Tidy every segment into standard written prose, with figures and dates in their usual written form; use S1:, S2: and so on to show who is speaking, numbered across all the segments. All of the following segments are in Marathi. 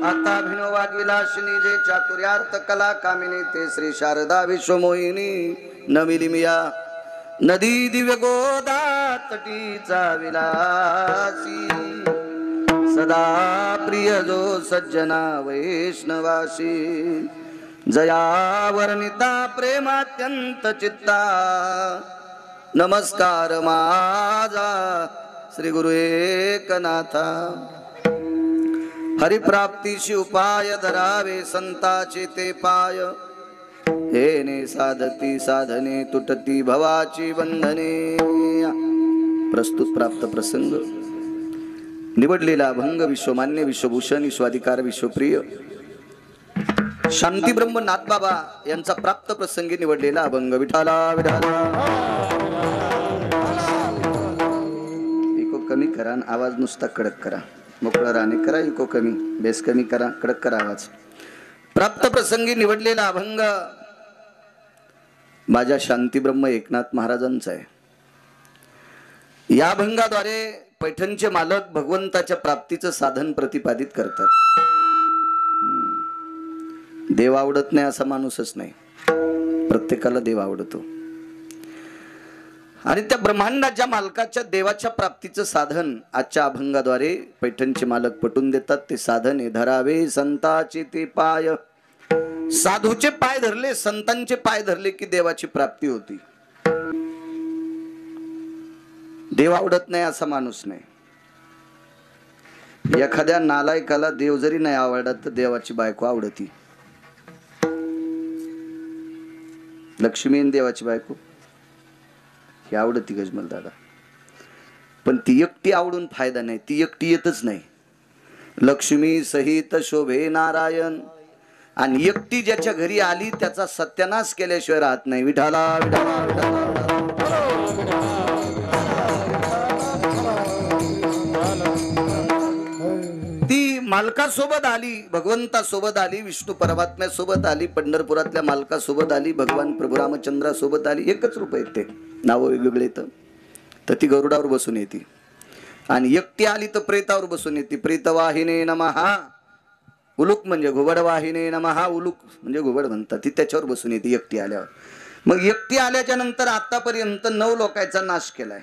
S1: आता भिनोवाद विलासिनी जे चातुर्यार्थ कला कामिनी ते श्री शारदा विश्वमोहिनी नमिलिमिया नदी दिव्य गोदा तटीचा विलासी सदा प्रिय जो सज्जना वैष्णवासी जया वर्णिता प्रेमात्यंत चित्ता नमस्कार माझा श्री गुरु एकनाथा हरिप्राप्तीशी उपाय धरावे संताचे ते पाय हेने साधती साधने तुटती भवाची बंधने। प्रस्तुत प्राप्त प्रसंग निवडलेला अभंग विश्वमान्य विश्वभूषण विश्वाधिकार विश्वप्रिय शांती ब्रह्म नाथबाबा यांचा प्राप्त प्रसंगी निवडलेला अभंग विठाला विठाला। इको कमी करा आवाज नुसता कडक करा मोकळा राणे करा इको कमी बेस कमी करा कडक करा आवाज। प्राप्त प्रसंगी निवडलेला अभंग माझ्या शांती ब्रह्म एकनाथ महाराजांचा आहे। या अभंगाद्वारे पैठणचे मालक भगवंताच्या प्राप्तीचं साधन प्रतिपादित करतात। देव आवडत नाही असा माणूसच नाही, प्रत्येकाला देव आवडतो आणि त्या ब्रह्मांडाच्या मालकाच्या देवाच्या प्राप्तीचं साधन आजच्या अभंगाद्वारे पैठणचे मालक पटवून देतात। ते साधन आहे धरावे संताचे ते पाय। साधूचे पाय धरले संतांचे पाय धरले की देवाची प्राप्ती होती। देव आवडत नाही असा माणूस नाही। एखाद्या नालायकाला देव जरी नाही आवडत तर देवाची बायको आवडती। लक्ष्मी आणि देवाची बायको ही आवडती गजमल दादा, पण ती एकटी आवडून फायदा नाही, ती एकटी येतच नाही। लक्ष्मी सहित शोभे नारायण आणि एकटी ज्याच्या घरी आली त्याचा सत्यानाश केल्याशिवाय राहत नाही। विठाला विठाला विठाला। ती मालकासोबत आली, भगवंतासोबत आली, विष्णू परमात्म्यासोबत आली, पंढरपुरातल्या मालकासोबत आली, भगवान प्रभू रामचंद्रासोबत आली। एकच रूप आहेत ते, नाव वेगवेगळे तर ती गरुडावर बसून येते आणि एकटी आली तर प्रेतावर बसून येते। प्रेतवाहिने नमः उलूक म्हणजे घुबड वाहिने नमः उलूक म्हणजे घुबड म्हणतात, ती त्याच्यावर बसून येते एकटी आल्यावर। मग एकटी आल्याच्या नंतर आतापर्यंत 9 लोकांचा नाश केलाय,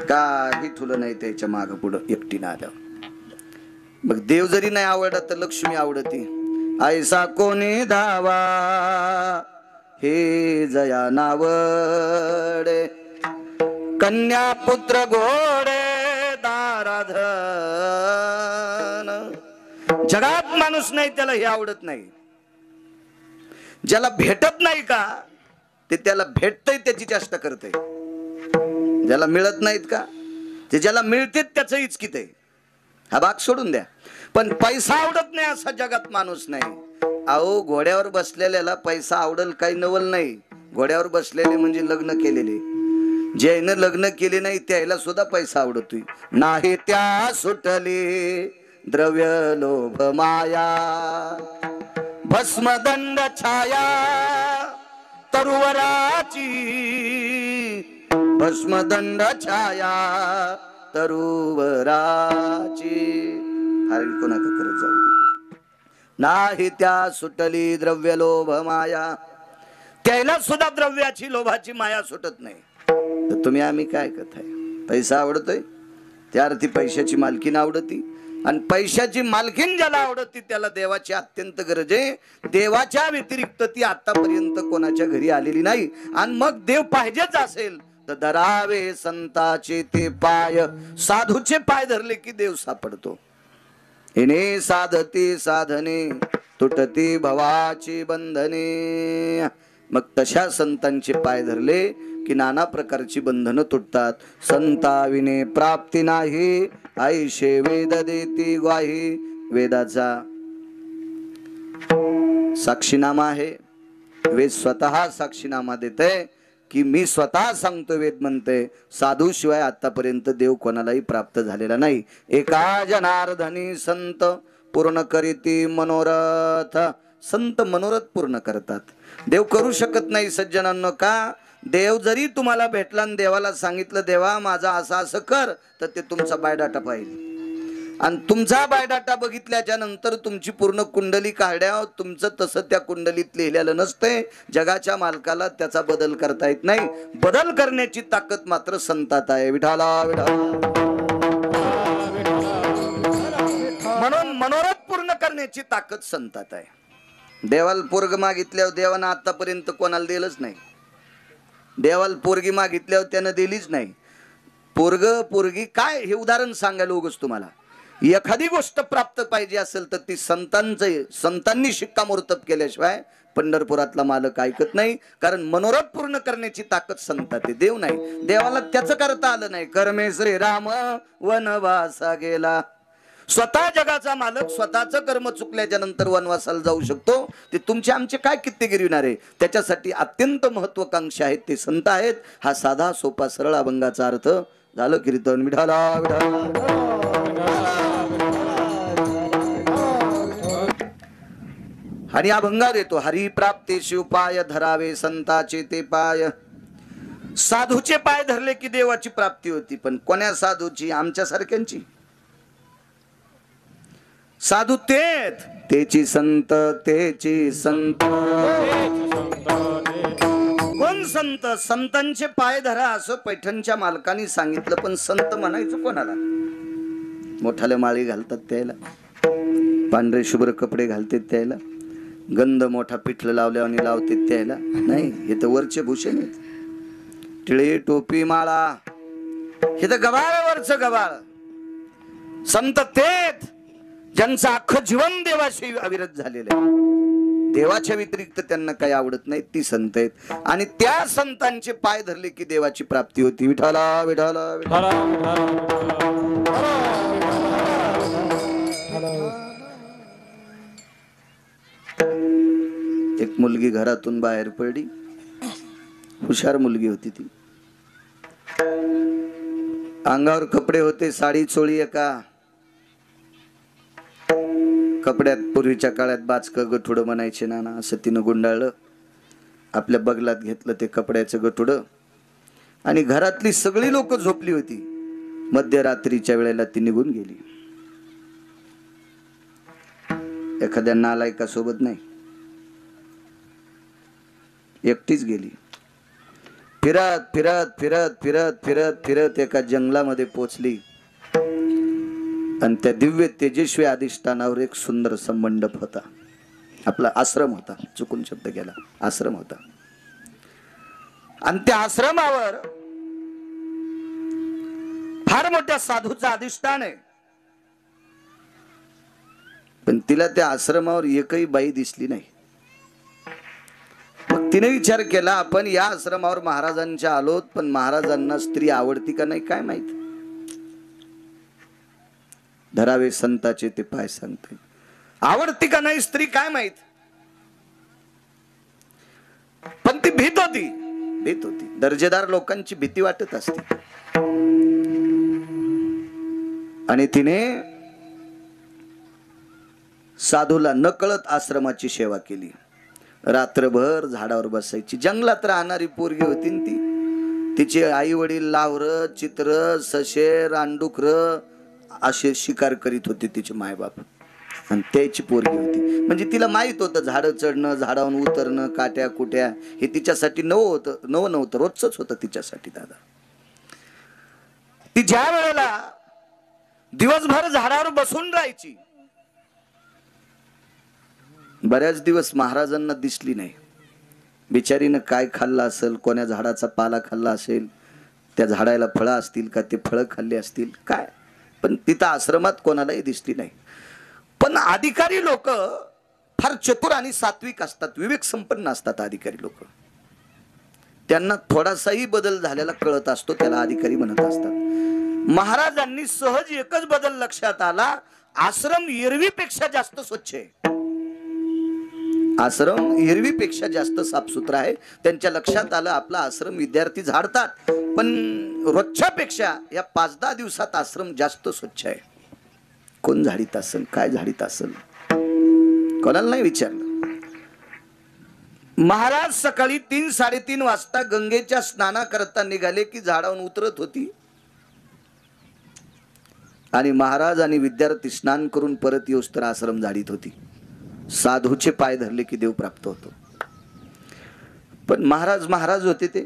S1: काही ठुलं नाही त्याच्या माग पुढं एकटीनं आल्यावर। मग देव जरी नाही आवडत तर लक्ष्मी आवडती। ऐसा कोणी धावा हे जया नावडे कन्या पुत्र घोडे दाराधन। जगात माणूस नाही त्याला हे आवडत नाही। ज्याला भेटत नाही का ते त्याला भेटतय त्याची चेष्टा करते। ज्याला मिळत नाहीत का ते ज्याला मिळते त्याचं इचकित आहे। हा भाग सोडून द्या, पण पैसा आवडत नाही असा जगात माणूस नाही। अहो घोड्यावर बसलेल्याला पैसा आवडल काही नवल नाही। घोड्यावर बसलेले म्हणजे लग्न केलेले, ज्यानं लग्न केले नाही त्याला सुद्धा पैसा आवडतोय। नाही त्या सुटले द्रव्य लोभ माया भस्मदंड छाया तरुवराची भस्मदंड छाया तरुवराची। हरी कोणा करत जाऊ नाही त्या सुटली द्रव्य लोभ माया, त्याला सुद्धा द्रव्याची लोभाची माया सुटत नाही। तर तुम्ही आम्ही काय कथाय, पैसा आवडतोय त्या अर्थी पैशाची मालकीन आवडती आणि पैशाची मालकीन ज्याला आवडती त्याला देवाची अत्यंत गरज आहे। देवाच्या व्यतिरिक्त ती आतापर्यंत कोणाच्या घरी आलेली नाही। आणि मग देव पाहिजेच असेल तर धरावे संताचे ते पाय। साधूचे पाय धरले की देव सापडतो। हिने साधती साधने तुटती भवाची बंधने। मग तशा संतांचे पाय धरले की नाना प्रकारची बंधनं तुटतात। संताविने प्राप्ती नाही आईशे वेद देती ग्वाही। वेदाचा साक्षीनामा आहे, वेद स्वतः साक्षीनामा देते की मी स्वतः सांगतो। वेद म्हणते साधू शिवाय आतापर्यंत देव कोणालाही प्राप्त झालेला नाही। एका जनार्दनी संत पूर्ण करीती मनोरथ। संत मनोरथ पूर्ण करतात, देव करू शकत नाही सज्जनांनो। का देव जरी तुम्हाला भेटला आणि देवाला सांगितलं देवा माझा असं असं कर तर ते तुमचा बायडाटा पाहिजे। आणि तुमचा बायोडाटा बघितल्याच्या नंतर तुमची पूर्ण कुंडली काढ्या तुमचं तसं त्या कुंडलीत लिहिलेलं नसतंय. जगाच्या मालकाला त्याचा बदल करता येत नाही. बदल करण्याची ताकद मात्र संतात आहे. विठाला विठाला. म्हणून मनोरथ पूर्ण करण्याची ताकद संतात आहे. देवाला पोरग मागितल्यावर देवानं आतापर्यंत कोणाला दिलंच नाही. देवाला पोरगी मागितल्यावर त्यानं दिलीच नाही. पोरग पोरगी काय हे उदाहरण सांगायला उगाच तुम्हाला. एखादी गोष्ट प्राप्त पाहिजे असेल तर ती संतांनी शिक्कामोर्तब केल्याशिवाय पंढरपुरातला मालक ऐकत नाही. कारण मनोरथ पूर्ण करण्याची ताकद संतात आहे, देव नाही. देवाला त्याचं करता आलं नाही. कर्मे श्रीराम वनवासा गेला. स्वतः जगाचा मालक स्वतःचं कर्म चुकल्याच्या नंतर वनवासाला जाऊ शकतो. ते तुमचे आमचे काय कित्ते गिरविणारे. त्याच्यासाठी अत्यंत महत्वाकांक्षी आहेत ते संत आहेत. हा साधा सोपा सरळ अभंगाचा अर्थ झालं. कीर्तन विठाला विठाला. आणि अभंगात येतो हरी प्राप्तीशी उपाय धरावे संताचे ते पाय. साधूचे पाय धरले की देवाची प्राप्ती होती. पण कोण्या साधूची? आमच्या सारख्यांची. साधू तेची संत तेची संत. कोण संत? संतांचे पाय धरा असं पैठणच्या मालकांनी सांगितलं. पण संत म्हणायचं कोणाला? मोठाले माळी घालतात त्याला, पांढरे शुभ्र कपडे घालतात त्याला, गंध मोठा पिठलं लावल्याने लावते त्याला नाही. हे तर वरचे भूषण आहेत. टिळे टोपी माळा हे तर गबाळावरचं गबाळ. संत तेच ज्यांचं अख्खं जीवन देवाशी अविरत झालेलं आहे. देवाच्या व्यतिरिक्त त्यांना काही आवडत नाही, ती संत आहेत. आणि त्या संतांचे पाय धरले की देवाची प्राप्ती होती. विठाला विठाला विठाला. एक मुलगी घरातून बाहेर पडली. हुशार मुलगी होती ती. अंगावर कपडे होते, साडी चोळी एका कपड्यात. पूर्वीच्या काळात बाचकं गठुडं म्हणायचे नाना. असं तिनं गुंडाळलं, आपल्या बगलात घेतलं ते कपड्याचं गठुडं. आणि घरातली सगळी लोक झोपली होती. मध्यरात्रीच्या वेळेला ती निघून गेली. एखाद्या नालायका सोबत नाही, एकटीच गेली. फिरत फिरत फिरत फिरत फिरत फिरत एका जंगलामध्ये पोचली. आणि त्या दिव्य तेजस्वी अधिष्ठानावर एक सुंदर मंडप होता. आपला आश्रम होता. चुकून शब्द गेला. आश्रम होता. आणि त्या आश्रमावर फार मोठ्या साधूचा अधिष्ठान आहे. पण तिला त्या आश्रमावर एकही बाई दिसली नाही. मग तिने विचार केला आपण या आश्रमावर महाराजांच्या आलोत, पण महाराजांना स्त्री आवडती का नाही काय माहित. धरावे संताचे ते पाय सांगते. आवडती का नाही स्त्री काय माहित. पण ती भीत होती. भीत होती. दर्जेदार लोकांची भीती वाटत असते. आणि तिने साधूला नकळत आश्रमाची सेवा केली. रात्रभर झाडावर बसायची. जंगलात राहणारी पोरगी होती ती. तिचे आई वडील लावर, चित्र, सशे, रानडुकर असे शिकार करीत होते तिचे मायबाप. आणि त्याची पोरगी होती. म्हणजे तिला माहित होतं झाडं चढणं, झाडावरून उतरणं, काट्या कुट्या हे तिच्यासाठी नवं नव्हतं, रोजच होतं तिच्यासाठी. दादा ती ज्या वेळेला दिवसभर झाडावर बसून राहायची, बऱ्याच दिवस महाराजांना दिसली नाही. बिचारीनं काय खाल्लं असेल, कोण्या झाडाचा पाला खाल्ला असेल, त्या झाडाला फळं असतील का, ते फळं खाल्ली असतील काय. पण तिथं आश्रमात कोणालाही दिसली नाही. पण अधिकारी लोक फार चतुर आणि सात्विक असतात, विवेक संपन्न असतात अधिकारी लोक. त्यांना थोडासाही बदल झालेला कळत असतो, त्याला अधिकारी म्हणत असतात. महाराजांनी सहज एकच बदल लक्षात आला. आश्रम एरवीपेक्षा जास्त स्वच्छ आहे. आश्रम एरवीपेक्षा जास्त साफसुथरा आहे. त्यांच्या लक्षात आलं आपला आश्रम विद्यार्थी झाडतात, पण रोजच्या पेक्षा या 5-10 दिवसात आश्रम जास्त स्वच्छ आहे. कोण झाडीत असेल, काय झाडीत असेल, कोणाला नाही विचारलं. महाराज सकाळी 3-3:30 वाजता गंगेच्या स्नाना करता निघाले की झाडावरून उतरत होती. आणि महाराज आणि विद्यार्थी स्नान करून परत येऊस तर आश्रम झाडीत होती. साधूचे पाय धरले की देव प्राप्त होतो. पण महाराज महाराज होते ते.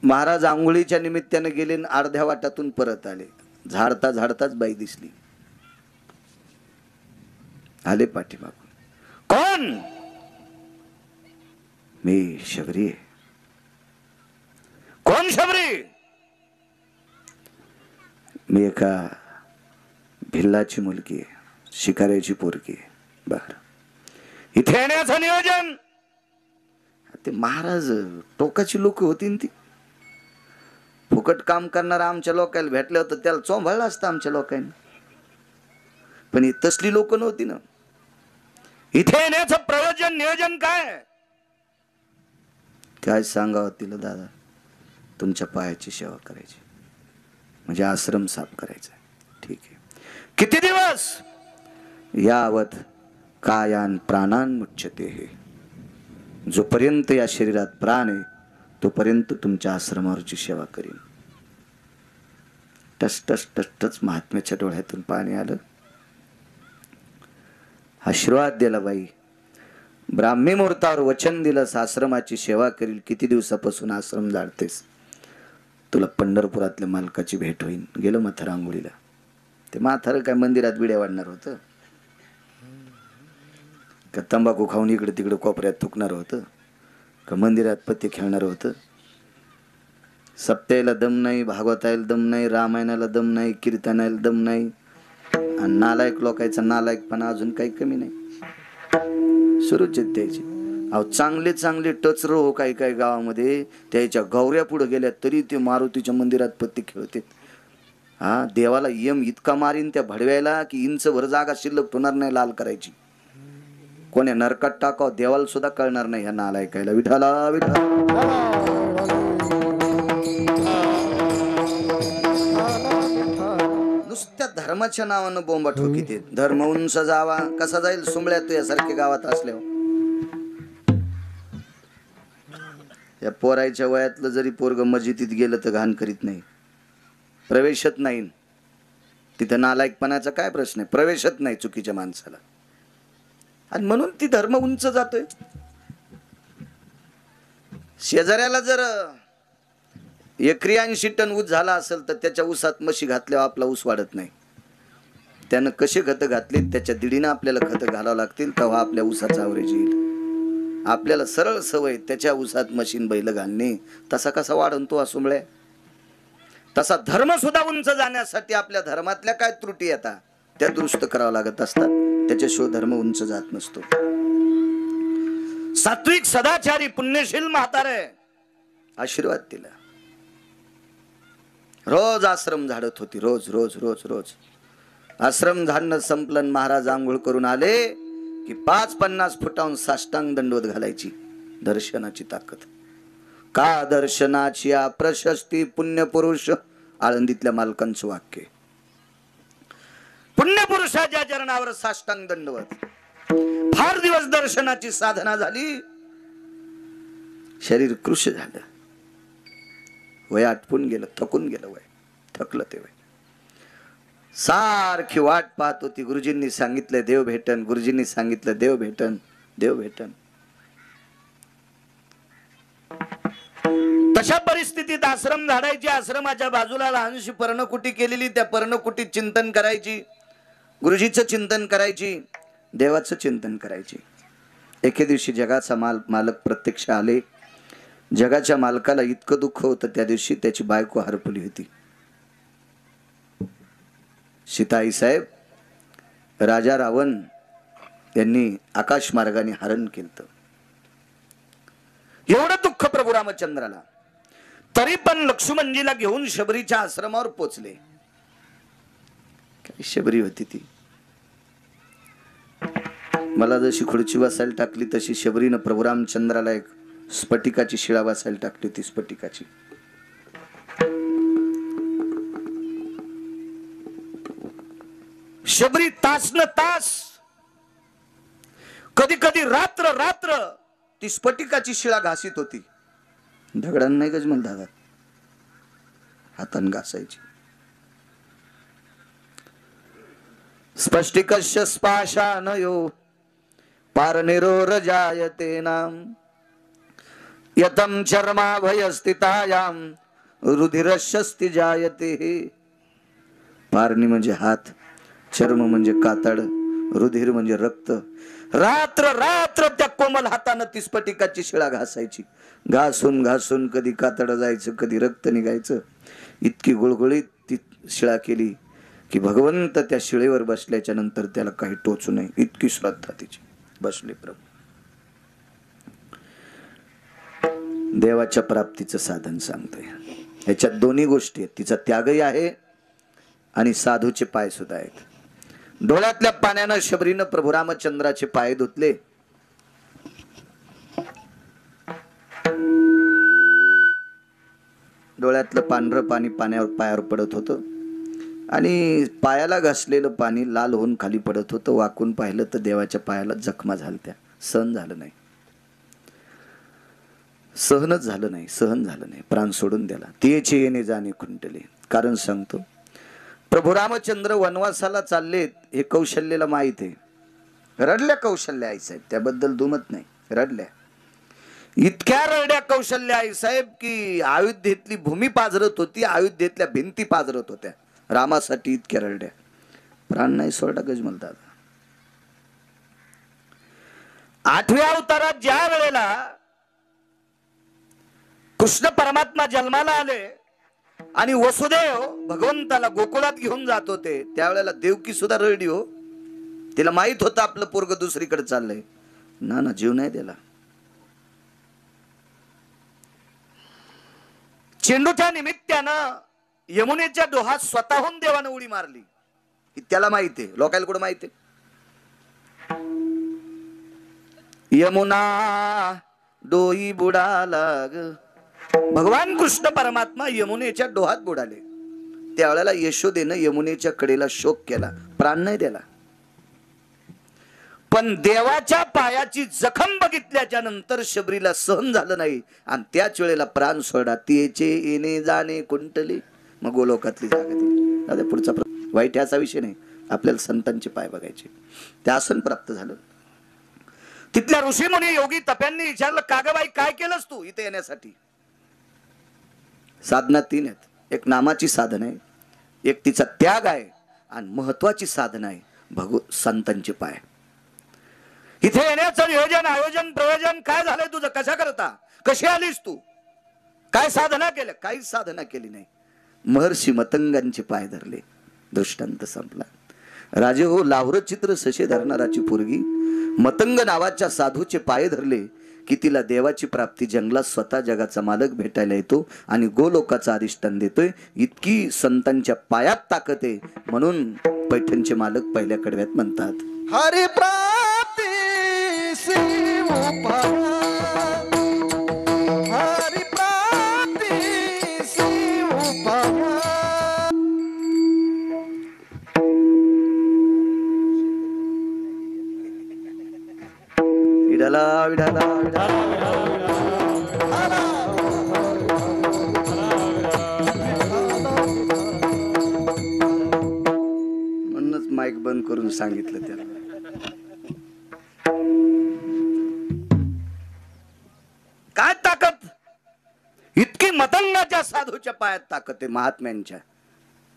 S1: महाराज आंघोळीच्या निमित्ताने गेले, अर्ध्या वाटातून परत आले. झाडता झाडताच बाई दिसली. आले पाठीमागून. कोण? मी शबरी आहे. कोण शबरी? मी एका भिल्लाची मुलगी आहे, शिकाऱ्याची पोरगी आहे. बर, इथे येण्याचं नियोजन? ते महाराज टोकाची लोक होती ती. फुकट काम करणारा आमच्या लोकांना भेटलं होतं त्याला चोंभाळलं असतं आमच्या लोकांनी. पण ही तसली लोक नव्हती ना. इथे येण्याचं प्रयोजन नियोजन काय? काय सांगावं तिला दादा, तुमच्या पायाची सेवा करायची म्हणजे आश्रम साफ करायचा. ठीक आहे. किती दिवस? यावत कायान प्राणान मुच्यते. जोपर्यंत या शरीरात प्राण आहे तोपर्यंत तुमच्या आश्रमावरची सेवा करीन. टस टस टस टस महात्म्याच्या डोळ्यातून पाणी आलं. आशीर्वाद दिला. बाई, ब्राह्मी मुहूर्तावर वचन दिलं, आश्रमाची सेवा करील. किती दिवसापासून आश्रम जाळतेस? तुला पंढरपुरातल्या मालकाची भेट होईल. गेलो म्हातारा आंघोळीला. ते म्हातारं काय मंदिरात विड्या वाढणार होतं का? तंबाखू खाऊन इकडे तिकडे कोपऱ्यात थुकणार होतं का? मंदिरात पत्ते खेळणार होतं? सप्त्याला दम नाही, भागवताला दम नाही, रामायणाला दम नाही, कीर्तनाला दम नाही. आणि नालायक लोकांचा नालायकपणा अजून काही कमी नाही. सुरूच द्यायची. अहो, चांगले चांगले टचर हो काही काही गावामध्ये त्याच्या गौऱ्या पुढे गेल्या तरी ते मारुतीच्या मंदिरात पत्ते खेळते. हा, देवाला यम इतका मारीन त्या भडव्याला की इंचभर जागा शिल्लक होणार नाही लाल करायची. कोण्या नरकात टाकाव देवाला सुद्धा कळणार नाही ह्या नालायकायला. विठाला विठा. नुसत्या धर्माच्या नावानं बोंबा ठोकीते. धर्म उंच जावा कसा जाईल सुंबळ्या तू यासारख्या गावात असल्यावर. या पोरायच्या वयातलं जरी पोरग मस्जिदीत गेलं तर घाण करीत नाही, प्रवेशत नाही. तिथं नालायकपणाचा काय प्रश्न आहे? प्रवेशत नाही चुकीच्या माणसाला. आणि म्हणून ती धर्म उंच जातोय. शेजाऱ्याला जर एकरी 80 टन ऊस झाला असेल तर त्याच्या ऊसात म्हशी घातल्यावर आपला ऊस वाढत नाही. त्यानं कसे खतं घातले त्याच्या दीडीनं आपल्याला खतं घालावं लागतील तेव्हा आपल्या ऊसाचा ॲव्हरेज येईल. आपल्याला सरळ सवय त्याच्या ऊसात मशीन बैल घालणे, तसा कसा वाढन तो असुंबळे. तसा धर्म सुद्धा उंच जाण्यासाठी आपल्या धर्मातल्या काय त्रुटी येतात त्या दुरुस्त करावं लागत असतात. त्याच्याशिवाय धर्म उंच जात नसतो. सात्विक सदाचारी पुण्यशील म्हातारे आशीर्वाद दिला. रोज आश्रम झाडत होती. रोज रोज रोज रोज आश्रम झाडणं संपलन. महाराज आंघोळ करून आले की 50-50 फुटाहून साष्टांग दंडवत घालायची. दर्शनाची ताकद. का दर्शनाची प्रशस्ती पुण्यपुरुष. आळंदीतल्या मालकांचं वाक्य. पुण्यपुरुषाच्या चरणावर साष्टांग दंडवत. फार दिवस दर्शनाची साधना झाली. शरीर कृश झालं. वय आटपून गेलं, थकून गेलं. वय थकलं ते वय. सारखी वाट पाहत होती. गुरुजींनी सांगितलं देव भेटन, गुरुजींनी सांगितलं देव भेटन, देव भेटन. तशा परिस्थितीत आश्रम झाडायची. आश्रमाच्या बाजूला लहानशी पर्णकुटी केलेली. त्या पर्णकुटीत चिंतन करायची, गुरुजीचं चिंतन करायची, देवाचं चिंतन करायची. एके दिवशी जगाचा मालक प्रत्यक्ष आले. जगाच्या मालकाला इतकं दुःख होतं त्या दिवशी त्याची बायको हरपली होती. सीताई साहेब, राजा रावण यांनी आकाश मार्गाने हरण केलं. एवढं दुःख प्रभू रामचंद्राला. तरी पण लक्ष्मणजीला घेऊन शबरीच्या आश्रमावर पोचले. काय शबरी होती ती. मला जशी खुर्ची बसायला टाकली तशी शबरीनं प्रभू रामचंद्राला एक स्फटिकाची शिळा बसायला टाकली. ती स्फटिकाची शबरी तास न तास, कधी कधी रात्र रात्र ती स्फटिकाची शिळा घासीत होती. दगडांना नाही गजमल दादा, हातान घासायची. स्पष्टिकस्य स्पाशानयो पारनिरोरजायते नाम यतम चर्माभयस्थितायां रुधिरस्यस्ति जायते. पारणी म्हणजे हात, चर्म म्हणजे कातड, रुधिर म्हणजे रक्त. रात्र रात्र त्या कोमल हातानं ती स्फटिकाची शिळा घासायची. घासून घासून कधी कातड जायचं, कधी रक्त निघायचं. इतकी गुळगुळीत ती शिळा केली की भगवंत त्या शिळेवर बसल्याच्या नंतर त्याला काही टोचू नये इतकी श्रद्धा तिची. बसले प्रभू. देवाच्या प्राप्तीचं साधन सांगतोय. ह्याच्यात दोन्ही गोष्टी आहेत. तिचा त्यागही आहे आणि साधूचे पाय सुद्धा आहेत. डोळ्यातल्या पाण्यानं शबरीनं प्रभू रामचंद्राचे पाय धुतले. डोळ्यातलं पांढरं पाणी पायावर पडत होतं आणि पायाला घासलेलं पाणी लाल होऊन खाली पडत होतं. वाकून पाहिलं तर देवाच्या पायाला जखमा झाल्या. सहन झालं नाही, सहनच झालं नाही, सहन झालं नाही. प्राण सोडून द्याला. तिचे येणे जाणे खुंटले. कारण सांगतो, प्रभू रामचंद्र वनवासाला चाललेत हे कौशल्याला माहित आहे. रडल्या कौशल्या आई साहेब, त्याबद्दल दुमत नाही. रडल्या, इतक्या रडल्या कौशल्या आई साहेब की अयोध्येतली भूमी पाजरत होती, अयोध्येतल्या भिंती पाजरत होत्या. रामासाठी इतक्या रडल्या. प्राण नाही सोडला गजमल दादा. 8व्या अवतारात ज्या वेळेला कृष्ण परमात्मा जन्माला आले आणि वसुदेव भगवंताला गोकुळात घेऊन जात होते, त्यावेळेला देवकी सुद्धा रडली हो. तिला माहित होतं आपलं पोरग दुसरीकडे चाललंय. ना जीव नाही दिला. चेंडूच्या निमित्तानं यमुनेच्या डोहात स्वतःहून देवानं उडी मारली. त्याला माहिती आहे, लोकांना कुठं माहिती आहे. यमुना डोई बुडाला ग. भगवान कृष्ण परमात्मा यमुनेच्या डोहात बुडाले. त्यावेळेला यशोदेनं यमुनेच्या कडेला शोक केला, प्राण नाही दिला. पण देवाच्या पायाची जखम बघितल्याच्या नंतर शबरीला सहन झालं नाही आणि त्याच वेळेला प्राण सोडा. तिचे येणे जाणे कुंटले. मग गोलोकातली जागा दिली. दादा पुढचा वाईट याचा विषय नाही, आपल्याला संतांचे पाय बघायचे. ते आसन प्राप्त झालं. तिथल्या ऋषीमुनी योगी तप्यांनी विचारलं, कागबाई काय केलंस तू इथे येण्यासाठी? साधना 3 आहेत. एक नामाची साधना आहे, एक तिचा त्याग आहे आणि महत्वाची साधना आहे संतांचे पाय. इथे येण्याचं नियोजन, आयोजन, प्रयोजन काय झालंय तुझं? कशा करता? कशी आलीस तू? काय साधना केल्या? काहीच साधना केली नाही. महर्षी मतंगांचे पाय धरले. दृष्टांत संपला. राजे हो, लावरं चित्र सशे धरणाराची पोरगी मतंग नावाच्या साधूचे पाय धरले की तिला देवाची प्राप्ती, जंगलात स्वतः जगाचा मालक भेटायला येतो आणि गोलोकाचा अधिष्ठान देतोय. इतकी संतांच्या पायात ताकद आहे. म्हणून पैठणचे मालक पहिल्या कडव्यात म्हणतात, हरी प्राप्ती हरी प्राप्ती विडाला विडाला म्हणूनच माईक बंद करून सांगितलं त्याला. काय ताकद? इतकी मतंगाच्या साधूच्या पायात ताकद आहे, महात्म्यांच्या.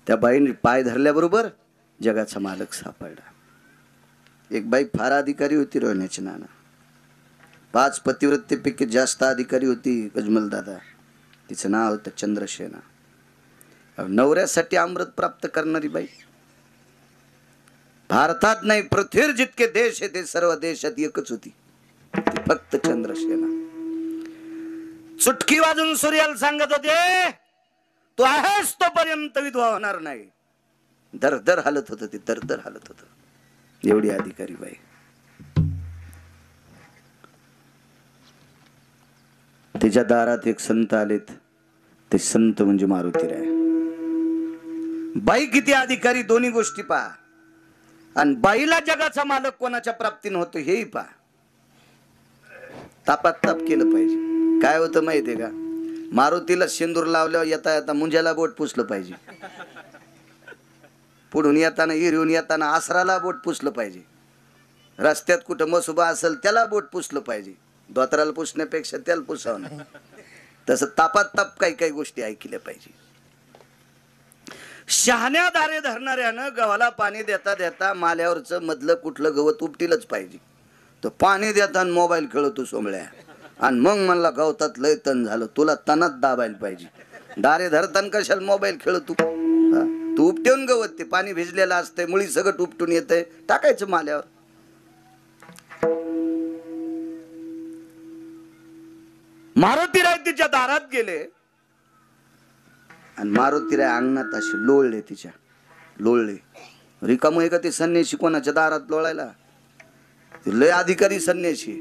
S1: त्या बाईने पाय धरल्याबरोबर जगाचा मालक सापडला. एक बाई फार अधिकारी होती, रोहण्याची नाना. 5 पतिव्रतेपैकी जास्त अधिकारी होती गजमल दादा. तिचं नाव होतं चंद्रसेना. नवऱ्यासाठी अमृत प्राप्त करणारी बाई. भारतात नाही, पृथ्वीवर जितके देश आहे ते सर्व देशात एकच होती, ती फक्त चंद्रसेना. चुटकी वाजून सूर्याला सांगत होते, तू आहेस तोपर्यंत विधवा होणार नाही. दरदर हालत होत ते, दरदर हालत होत. एवढी अधिकारी बाई. तिच्या दारात एक संत आलेत. ते संत म्हणजे मारुतीराय. बाई किती अधिकारी, दोन्ही गोष्टी पहा. आणि बाईला जगाचा मालक कोणाच्या प्राप्तीने होतो हेही पहा. तापात ताप केलं पाहिजे. काय होतं माहितीये का? मारुतीला शेंदूर लावल्यावर येता येता मुंज्याला बोट पुसलं पाहिजे, पुढून येताना हिरवून येताना आसराला बोट पुसलं पाहिजे, रस्त्यात कुठं मसुबा असेल त्याला बोट पुसलं पाहिजे, धोत्राला पुसण्यापेक्षा त्याला पुसावं नाही. तसं तापात ताप काही काही गोष्टी ऐकल्या पाहिजे. शहाण्या दारे धरणाऱ्यानं गव्हाला पाणी देता देता माल्यावरचं मधलं कुठलं गवत उपटीलच पाहिजे. तो पाणी देताना मोबाईल खेळतो सोमळ्या, आणि मग म्हणला गवतात लय तण झालं, तुला तणात दाबायला पाहिजे. दारे धरताना कशाला मोबाईल खेळतो? तू उपटेऊन गवत, ते पाणी भिजलेलं असतंय, मुळी सगळं उपटून येतंय, टाकायचं माल्यावर. मारुतीराय तिच्या दारात गेले आणि मारुतीराय अंगणात असे लोळले, तिच्या लोळले. रिकाम आहे का ते संन्याशी कोणाच्या दारात लोळायला? लय अधिकारी संन्याशी.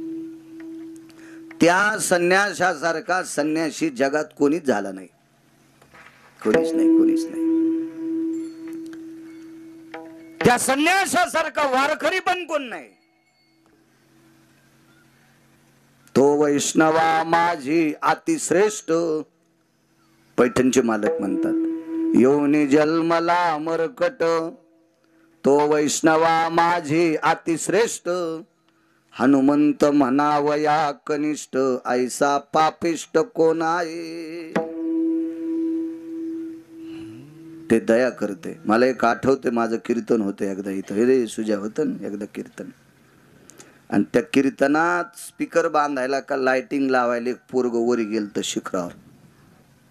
S1: त्या संन्यासासारखा संन्याशी जगात कोणीच झाला नाही, कोणीच नाही, कोणीच नाही. त्या संन्यासासारखा वारकरी पण कोण नाही. तो वैष्णवा माझी अतिश्रेष्ठ, पैठणचे मालक म्हणतात, योनी जन्मला मरकट. तो वैष्णवा माझी अतिश्रेष्ठ, हनुमंत म्हणावया कनिष्ठ, ऐसा पापिष्ट कोण आहे. ते दया करते. मला एक आठवते, माझं कीर्तन होतं एकदा इथं, हे रे सुजा होतं एकदा कीर्तन, आणि त्या कीर्तनात स्पीकर बांधायला का लाइटिंग लावायला एक पोरग वरी गेलं तर शिखरावर,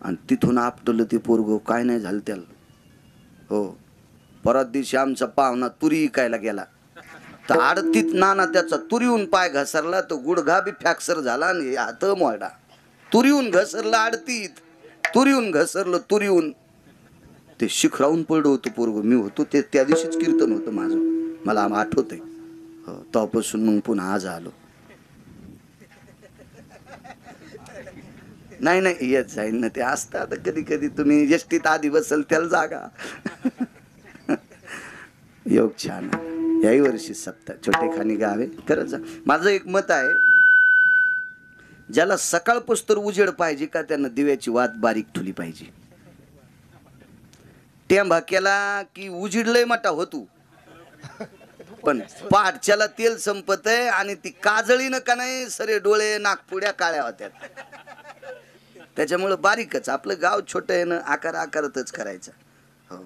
S1: आणि तिथून आपटलं ते पोरग, काय नाही झालं त्याला. हो, परत दिवशी आमचा पाहुणा तुरी इकायला गेला, तर आडतीत नाना त्याचा तुरीहून पाय घसरला, तो गुडघा बी फ्रॅक्चर झाला आणि हात मोडा. तुरीहून घसरला आडतीत, तुरीहून घसरलं, तुरीहून ते शिखरावून पडलं होतं पोरग. मी होतो ते, त्या दिवशीच कीर्तन होतं माझं, मला आठवतंय. तेव्हापासून मग पुन्हा आज आलो. नाही नाही येत जाईन ना, ते असतात कधी कधी. तुम्ही एसटीत आधी बसल त्याला जागा. योग छान. याही वर्षी सप्ताह छोटेखानी गावे करत जा. माझं एक मत आहे, ज्याला सकाळपासून उजेड पाहिजे का, त्यानं दिव्याची वात बारीक ठुली पाहिजे. टेंभा केला की उजिडलंय मोठा होतो, पण पाठच्याला तेल संपत आहे आणि ती काजळीनं का नाही सरे डोळे नागपुड्या काळ्या होत्यात. त्याच्यामुळं बारीकच. आपलं गाव छोटं आहे ना, आकार आकारातच करायचा. हो,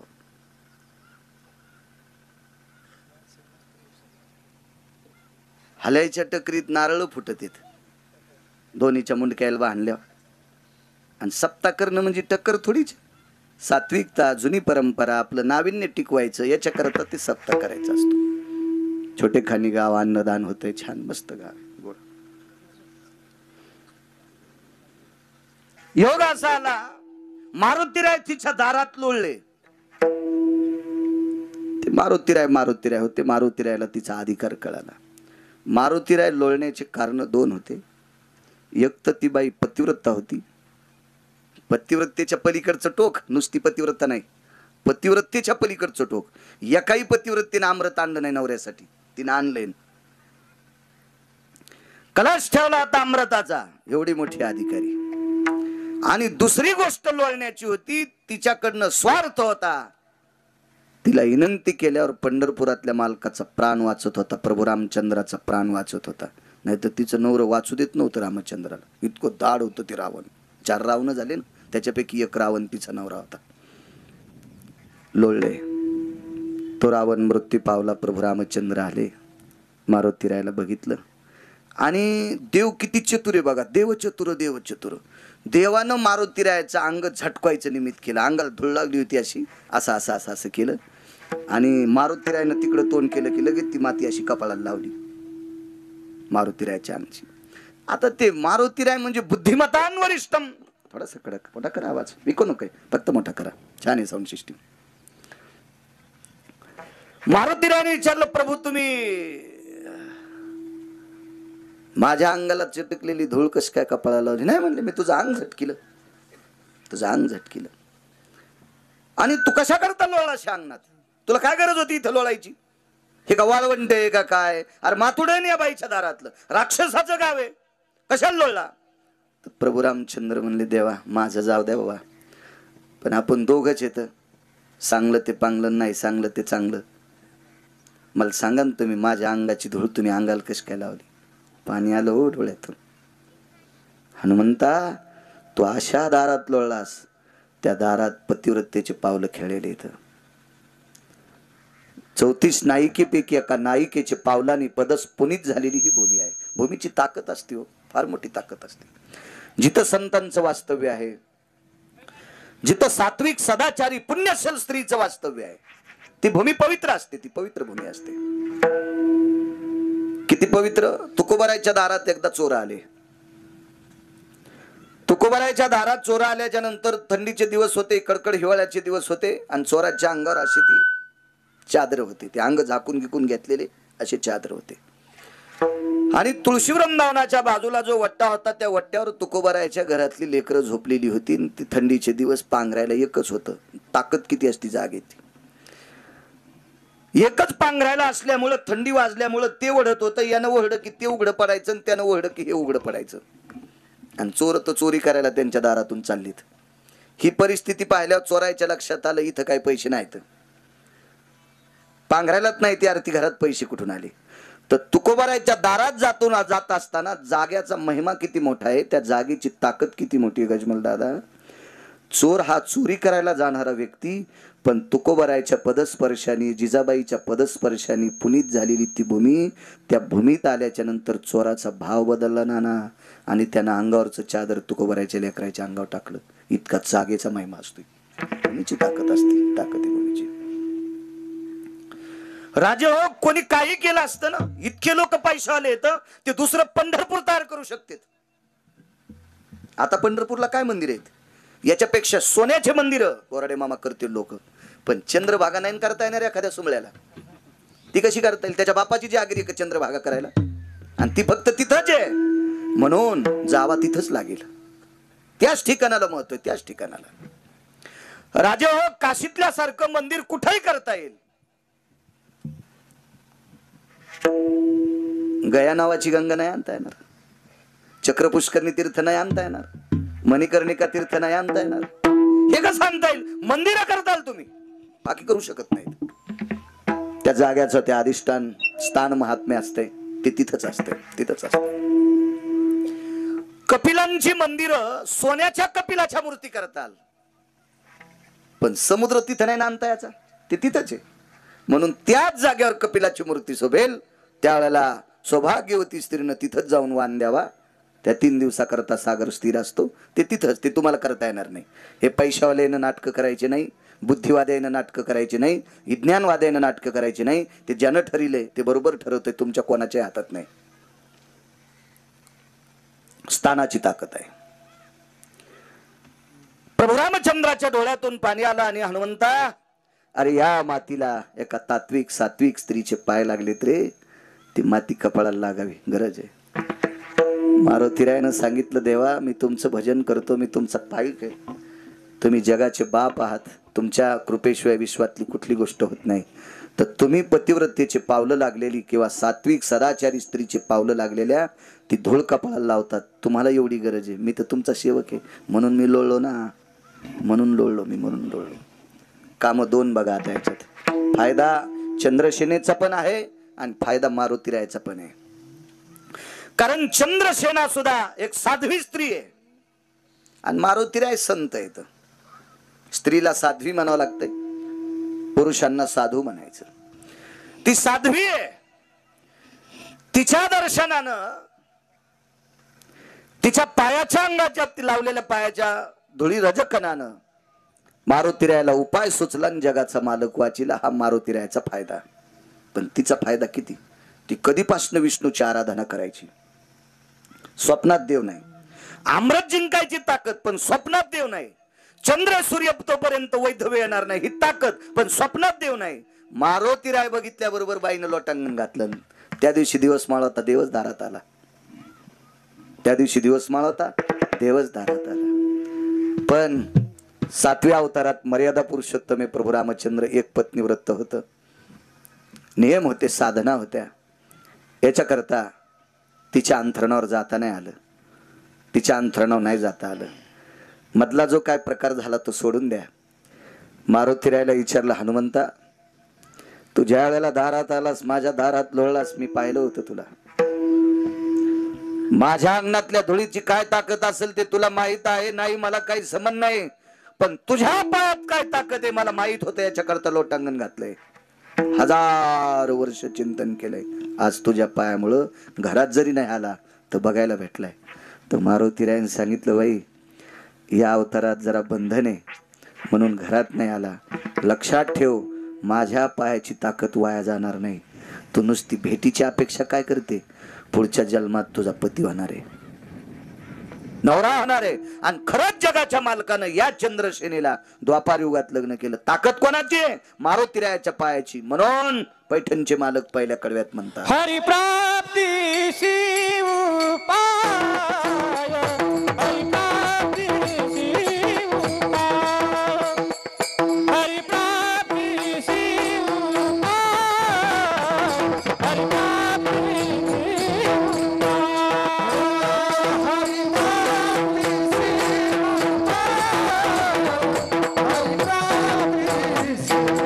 S1: हल्याच्या टकरीत नारळ फुटत येत, दोन्हीच्या मुंडक्याला बांधल्या. आणि सप्ता करणं म्हणजे टक्कर थोडीच. सात्विकता, जुनी परंपरा, आपलं नाविन्य टिकवायचं, याच्या करता ते सप्ता करायचा असतो. छोटेखानी गाव, अन्नदान होतंय, छान मस्त गाव. योग असा आला, मारुतीराय तिच्या दारात लोळले. ते मारुतीराय होते. मारुतीरायला तिचा अधिकार कळाला. मारुतीराय लोळण्याचे कारण दोन होते. एक तर ती बाई पतिव्रता होती. पतिव्रतेच्या पलीकडचं टोक, नुसती पतिव्रता नाही, पतिव्रतेच्या पलीकडचं टोक. एकाही पतिव्रतेने अमृत आणलं नाही नवऱ्यासाठी, तिने आणलंय. कलश ठेवला आता अमृताचा, एवढी मोठी अधिकारी. आणि दुसरी गोष्ट लोळण्याची होती, तिच्याकडनं स्वार्थ होता. तिला विनंती केल्यावर पंढरपुरातल्या मालकाचा प्राण वाचत होता, प्रभू रामचंद्राचा प्राण वाचत होता. नाही तर तिचं नवरं वाचू देत नव्हतं रामचंद्राला. इतकं दाड होतं ते रावण. 4 रावण झाले ना, त्याच्यापैकी एक रावण तिचा नवरा होता. लोळले. तो रावण मृत्यू पावला. प्रभू रामचंद्र आले, मारुतीरायला बघितलं. आणि देव किती चतुर आहे बघा, देव चतुर, देव चतुर. देवानं मारुतीरायाचं अंग झटकवायचं निमित्त केलं. अंगाला धूळ लागली होती अशी, असं असं असं असं केलं, आणि मारुतीरायानं तिकडं तोंड केलं की लगेच ती माती अशी कपाळाला लावली मारुतीरायाच्या अंगची. आता ते मारुतीराय म्हणजे बुद्धिमतान वरिष्ठम. थोडासा कडक मोठा करा आवाज, विकू नको, फक्त मोठा करा. छान आहे साऊंड सिस्टीम. मारुतीरायाने विचारलं, प्रभू तुम्ही माझ्या अंगाला चिटकलेली धूळ कस काय कपाळाला लावली? नाही म्हणले, मी तुझं अंग झटकिलं, तुझं अंग झटकिलं. आणि तू कशा करता लोळाशा अंगणात? तुला काय गरज होती इथं लोळायची? हे का वाळवंट आहे का काय? अरे मातुडे या बाईच्या दारातलं, राक्षसाचं गाव आहे, कशाला लोळला? तर प्रभू रामचंद्र म्हणले, देवा माझं जाऊ द्या बाबा, पण आपण दोघंच येतं, सांगलं ते पांगलं, नाही सांगलं ते चांगलं. मला सांगा ना तुम्ही, माझ्या अंगाची धूळ तुम्ही अंगाला कशी काय लावली? पाणी आलं हो डोळ्यातून. हनुमंता, तू अशा दारात लोळलास, त्या दारात पतिव्रतेचे पावलं खेळलेले इथं. 34 नायिकेपैकी एका नायिकेचे पावलांनी पदस पुनीत झालेली ही भूमी आहे. भूमीची ताकद असते हो, फार मोठी ताकद असते. जिथं संतांचं वास्तव्य आहे, जिथं सात्विक सदाचारी पुण्यशील स्त्रीचं वास्तव्य आहे, ती भूमी पवित्र असते, ती पवित्र भूमी असते. किती पवित्र. तुकोबारायच्या दारात एकदा चोर आले. तुकोबारायच्या दारात चोर आल्याच्या नंतर थंडीचे दिवस होते, कडकड हिवाळ्याचे दिवस होते, आणि चोराच्या अंगावर अशी ती चादर होती, ते अंग झाकून गिकून घेतलेले असे चादर होते. आणि तुळशी वृंदावनाच्या बाजूला जो वट्टा होता, त्या वट्ट्यावर तुकोबारायच्या घरातली लेकरं झोपलेली होती. ती थंडीचे दिवस पांघरायला एकच होतं. ताकद किती असती जागेत. एकच पांघरायला असल्यामुळं, थंडी वाजल्यामुळं ते ओढत होतं. यानं ओढलं की ते उघडं पडायचं, आणि त्यानं ओढलं की हे उघडं पडायचं. आणि चोर तर चोरी करायला त्यांच्या दारातून चाललीत. ही परिस्थिती पाहिल्यावर चोरायच्या लक्षात आलं, इथं काही पैसे नाहीत, पांघरायलाच नाही ती आरती, घरात पैसे कुठून आले? तर तुकोबारायच्या दारात जात असताना जाग्याचा महिमा किती मोठा आहे, त्या जागेची ताकद किती मोठी आहे गजमल दादा. चोर हा चोरी करायला जाणारा व्यक्ती, पण तुकोबारायच्या पदस्पर्शाने, जिजाबाईच्या पदस्पर्शाने पुनीत झालेली ती भूमी, त्या भूमीत आल्याच्या नंतर चोराचा भाव बदलला नाना, आणि त्यानं अंगावरचं चादर तुकोबारायच्या लेकराच्या अंगावर टाकलं. इतका जागेचा महिमा असतो, भूमीची ताकद असते, ताकद आहे भूमीची. राजे हो, कोणी काही केलं असतं ना, इतके लोक पैसे आले तर ते दुसरं पंढरपूर तयार करू शकतात. आता पंढरपूरला काय मंदिर आहेत, याच्यापेक्षा सोन्याचे मंदिर बोराडे मामा करतील लोक. पण चंद्रभागा नाही करता येणार एखाद्या सुमळ्याला. ती कशी करता येईल? त्याच्या बापाची जी आगरी चंद्रभागा करायला, आणि ती फक्त तिथंच आहे. म्हणून जावा तिथंच लागेल, त्याच ठिकाणाला महत्व, त्याच ठिकाणाला. राजे हो, काशीतल्या सारखं मंदिर कुठेही करता येईल. गया नावाची गंगा नाही आणता येणार, चक्रपुष्करणी तीर्थ नाही आणता येणार, मणिकर्णिका तीर्थ नाही आणता येणार. हे कसं आणता येईल? मंदिर करताल तुम्ही, बाकी करू शकत नाही. त्या जाग्याचं ते अधिष्ठान स्थान महात्म्य असते, ते तिथंच असते, तिथंच असते. कपिलांची मंदिरं सोन्याच्या कपिलाच्या मूर्ती करताल, पण समुद्र तिथं नाही आणता याचा, ते तिथंच आहे. म्हणून त्याच जागेवर कपिलाची मूर्ती शोभेल, त्यावेळेला सौभाग्यवती स्त्रीनं तिथंच जाऊन वाण द्यावा. त्या 3 दिवसाकरता सागर स्थिर असतो, ते तिथंच, ते तुम्हाला करता येणार नाही. हे पैशावाल्यानं नाटकं करायचे नाही, बुद्धिवाद्यानं नाटकं करायचे नाही, विज्ञानवाद्यानं नाटकं करायचे नाही. ते ज्यानं ठरले ते बरोबर ठरवते, तुमच्या कोणाच्या हातात नाही. स्थानाची ताकद आहे. प्रभू रामचंद्राच्या डोळ्यातून पाणी आलं, आणि हनुमंता, अरे या मातीला एका तात्विक सात्विक स्त्रीचे पाय लागलेत रे, ती माती कपाळाला लागावी, गरज आहे. मारुतीरायानं सांगितलं, देवा मी तुमचं भजन करतो, मी तुमचा पाईक आहे, तुम्ही जगाचे बाप आहात, तुमच्या कृपेशिवाय विश्वातली कुठली गोष्ट होत नाही. तर तुम्ही पतिव्रतेचे पावलं लागलेली किंवा सात्विक सदाचारी स्त्रीचे पावलं लागलेल्या ती धूळ कपाळाला लावतात. तुम्हाला एवढी गरज आहे, मी तर तुमचा सेवक आहे, म्हणून मी लोळलो ना, म्हणून लोळलो मी, म्हणून लोळलो. काम 2 बघा आता याच्यात. फायदा चंद्रसेनेचा पण आहे आणि फायदा मारुतीरायाचा पण आहे. कारण चंद्रसेना सुद्धा एक साध्वी स्त्री आहे, आणि मारुतीराय संत आहेत. स्त्रीला साध्वी म्हणावं लागतंय, पुरुषांना साधू म्हणायचं. ती साध्वी आहे. तिच्या दर्शनानं, तिच्या पायाच्या अंगाच्या लावलेल्या पायाच्या धुळी रजकणानं मारुतीरायाला उपाय सुचला, जगाचा मालक वाचिला. हा मारुतीरायाचा फायदा. पण तिचा फायदा किती? ती कधीपासून विष्णूची आराधना करायची, स्वप्नात देव नाही. अमृत जिंकायची ताकद, पण स्वप्नात देव नाही. चंद्र सूर्य तोपर्यंत वैधव्य येणार नाही, ही ताकद, पण स्वप्नात देव नाही. मारुतीराय बघितल्याबरोबर बाईनं लोटांगण घातलं. त्या दिवशी दिवस माळ होता, देवच दारात आला. त्या दिवशी दिवस माळ होता, देवच दारात आला. पण 7व्या अवतारात मर्यादा पुरुषोत्तम हे प्रभू रामचंद्र एक पत्नी व्रत होतं, नियम होते, साधना होत्या. याच्याकरता तिच्या अंथरणावर जाता नाही आलं. तिच्या अंथरुणावर नाही जाता आलं. मधला जो काय प्रकार झाला तो सोडून द्या. मारुतीरायला विचारलं, हनुमंता तू ज्या वेळेला दारात आलास, माझ्या दारात लोळलास, मी पाहिलं होतं तुला. माझ्या अंगणातल्या धुळीची काय ताकद असेल ते तुला माहित आहे नाही, मला काही संबंध नाही. पण तुझ्या पायात काय ताकद आहे मला माहित होतं, याच्याकरता लोटांगण घातलंय. 1000 वर्ष चिंतन केलंय. आज तुझ्या पायामुळं घरात जरी नाही आला तर बघायला भेटलाय. तर मारुतीरायने सांगितलं, बाई या अवतारात जरा बंधन आहे म्हणून घरात नाही आला. लक्षात ठेव, माझ्या पायाची ताकद वाया जाणार नाही. तू नुसती भेटीची अपेक्षा काय करते? पुढच्या जन्मात तुझा पती होणार आहे, नवरा होणार आहे. आणि खरंच जगाच्या मालकानं या चंद्रसेनेला द्वापार युगात लग्न केलं. ताकद कोणाची आहे? मारुतीरायाच्या पायाची. म्हणून पैठणचे मालक पहिल्या कडव्यात म्हणतात,
S2: हरिप्राप्ती शिव पाय, हरिप्राप्ती शिव पाय, हरिप्राप्ती शिव पाय, हरिप्राप्ती शिव पाय, हरिप्राप्ती शिव पाय, हरिप्राप्ती शिव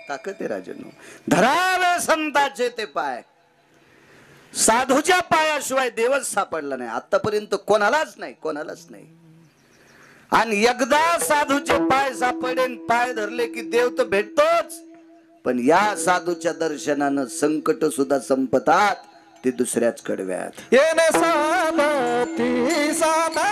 S1: ताकद आहे राजनो. धरावे संतांचे ते पाय. साधूच्या पायाशिवाय देवच सापडला नाही आतापर्यंत, कोणालाच नाही, कोणालाच नाही. आणि एकदा साधूचे पाय सापडे, पाय धरले की देव तर भेटतोच. पण या साधूच्या दर्शनानं संकट सुद्धा संपतात. ते दुसऱ्याच कडव्यात
S2: येणे साधती साधा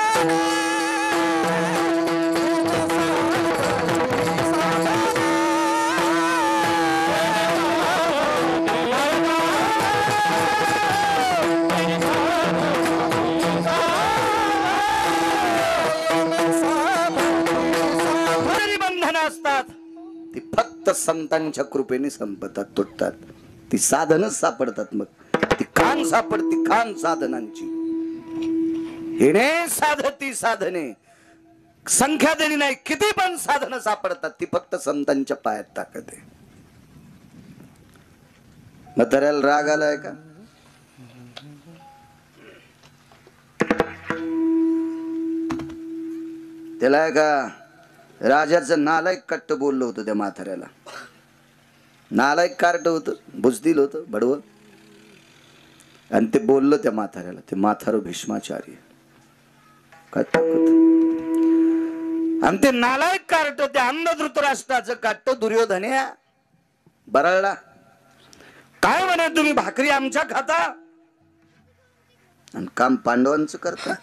S1: असतात. ती फक्त संतांच्या कृपेने संपतात, तुटतात. ती साधनच सापडतात. मग ती खान सापडती, खान साधनांची. हिने साधती साधने, संख्या देणी नाही, किती पण साधनं सापडतात. ती फक्त संतांच्या पायात ताकद आहे. म्हाताऱ्याला राग आलाय का? त्याला का राजाचं नालायक कट्ट बोललं होतं त्या म्हाताऱ्याला. नालायक कार्ट होतं, बुजदिल होतं, बडवं. आणि ते बोललं त्या म्हाताऱ्याला. ते म्हातारं भीष्माचार्य. काय ताकद. आणि ते नालायक कार्ट त्या अंध धृतराष्ट्राचं काट्ट दुर्योधन्या बरळला. काय म्हणे, तुम्ही भाकरी आमच्या खाता आणि काम पांडवांचं करता.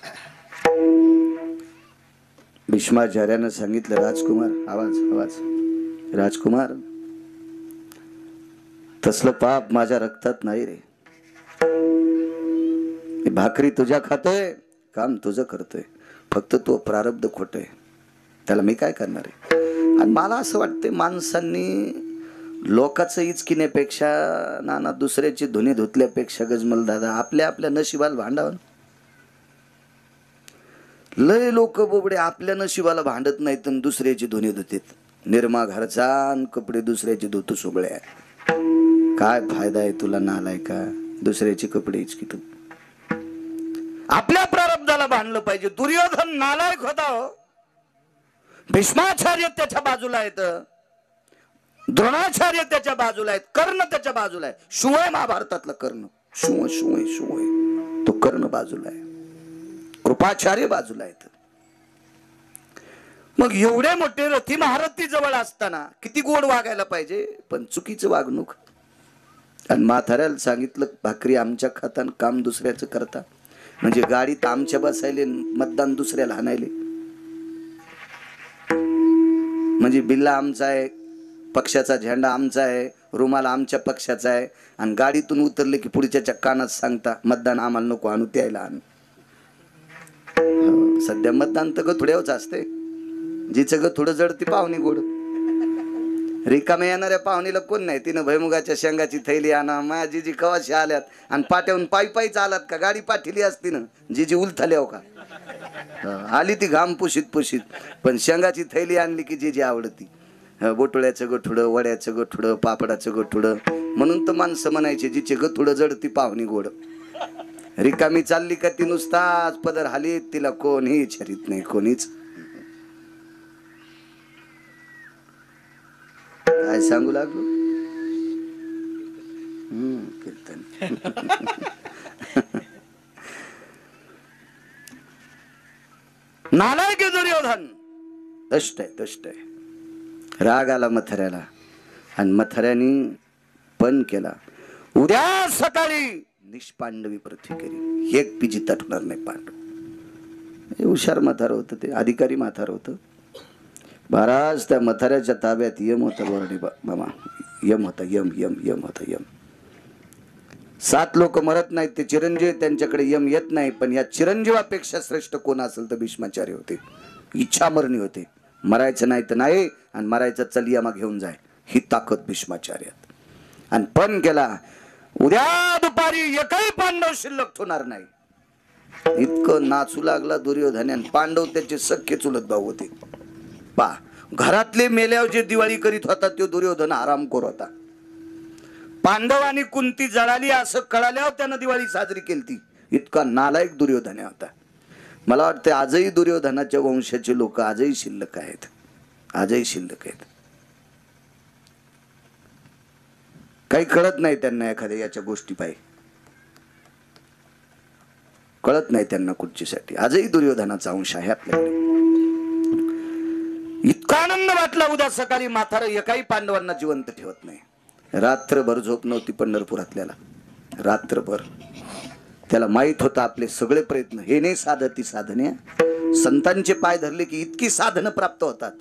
S1: भीष्माचार्यानं सांगितलं, राजकुमार, आवाज आवाज, राजकुमार तसलं पाप माझ्या रक्तात नाही रे. मी भाकरी तुझ्या खातोय, काम तुझं करतोय, फक्त तो प्रारब्ध खोटय, त्याला मी काय करणार आहे. आणि मला असं वाटतंय माणसांनी लोकांचं इचकिण्यापेक्षा नाना दुसऱ्याची धुणी धुतल्यापेक्षा गजमल दादा आपल्या आपल्या नशिबाला भांडावं. लय लोक बोबडे आपल्या नशिबाला भांडत नाहीत आणि दुसऱ्याची धुणी धुतेत. निर्मा घरचा कपडे दुसऱ्याची धुतो सोबळ्या. काय फायदा आहे तुला नालाय का दुसऱ्याचे कपडे इचकितो. आपल्या प्रारब्धाला भांडलं पाहिजे. दुर्योधन नालायक होता हो. भीष्माचार्य त्याच्या बाजूला आहेत, द्रोणाचार्य त्याच्या बाजूला आहेत, कर्ण त्याच्या बाजूला आहे. शिवय महाभारतातला कर्ण, शिव शिवय शिवय तो कर्ण बाजूला आहे, कृपाचार्य बाजूला आहेत. मग एवढे मोठे रथी महारथी जवळ असताना किती गोड वागायला पाहिजे, पण चुकीचं वागणूक. आणि म्हाताऱ्याला सांगितलं भाकरी आमच्या खातान काम दुसऱ्याचं करता, म्हणजे गाडीत आमच्या बसायले मतदान दुसऱ्याला हाणायले. म्हणजे बिल्ला आमचा आहे, पक्षाचा झेंडा आमचा आहे, रुमाल आमच्या पक्षाचा आहे, आणि गाडीतून उतरले की पुढच्या कानात सांगता मतदान आम्हाला नको आणू त्याला आण. सध्या मतदान तर गथुड्यावच असते. जिचं गथुडं जड ती पाहुणी गोड. रिकामे येणाऱ्या पाहुणीला कोण नाही. तिनं भैमुगाच्या शेंगाची थैली आणा. माझ्या जिजी कवाशी आल्यात आणि पाट्याहून पायी चालत का गाडी पाठीली असती ना जिजी उलथल्या का. आली ती घाम पुशीत पुशीत, पण शेंगाची थैली आणली की जिजी आवडती. बोटुळ्याचं गठुडं, वड्याचं गठुडं, पापडाचं गठुडं. म्हणून तर माणसं म्हणायचे जिचे गठुडं जड ती पाहुणी गोड. रिकामी चालली का ती नुसताच पदर हालीत, तिला कोणी विचारित नाही कोणीच. काय सांगू लागलो कीर्तन. नालायक दुर्योधन दष्ट आहे. राग आला मथऱ्याला आणि मथऱ्याने पण केला, उद्या सकाळी निष्पांडवी पृथ्वी करी, एक पिजी तटणार नाही पांडव. हे हुशार म्हातार होतं, ते अधिकारी म्हातार होतं. महाराज त्या म्हाताऱ्याच्या ताब्यात यम होता. बोरडे मामा यम होता, यम यम यम होता यम. 7 लोक मरत नाहीत, ते चिरंजीव त्यांच्याकडे यम येत नाही. पण या चिरंजीवापेक्षा श्रेष्ठ कोण असेल तर भीष्माचार्य होते. इच्छा मरणी होते, मरायचं नाही तर नाही, आणि मरायचं चल यमा घेऊन जाय, ही ताकद भीष्माचार्यात. आणि पण केला, उद्या दुपारी एकही पांडव शिल्लक ठेवणार नाही. इतकं नाचू लागला दुर्योधन. आणि पांडव त्याचे सख्खे चुलत भाऊ होते. पा घरातले मेल्यावर जे दिवाळी करीत होता तो दुर्योधन आरामखोर होता. पांडव आणि कुंती जळाली असं कळाल्यावर त्यानं दिवाळी साजरी केली. इतका नालायक दुर्योधन होता. मला वाटतं आजही दुर्योधनाच्या वंशाचे लोक आजही शिल्लक आहेत, आजही शिल्लक आहेत. काही कळत नाही त्यांना, एखाद्या याच्या गोष्टी पाहिजे कळत नाही त्यांना कुठचीसाठी. आजही दुर्योधनाचा अंश आहे आपल्याकडे. इतका आनंद वाटला उद्या सकाळी म्हातारं एकाही पांडवांना जिवंत ठेवत नाही. रात्रभर झोप नव्हती पंढरपुरातल्याला, रात्रभर. त्याला माहित होतं आपले सगळे प्रयत्न हे नाही साधत ती साधने. संतांचे पाय धरले की इतकी साधनं प्राप्त होतात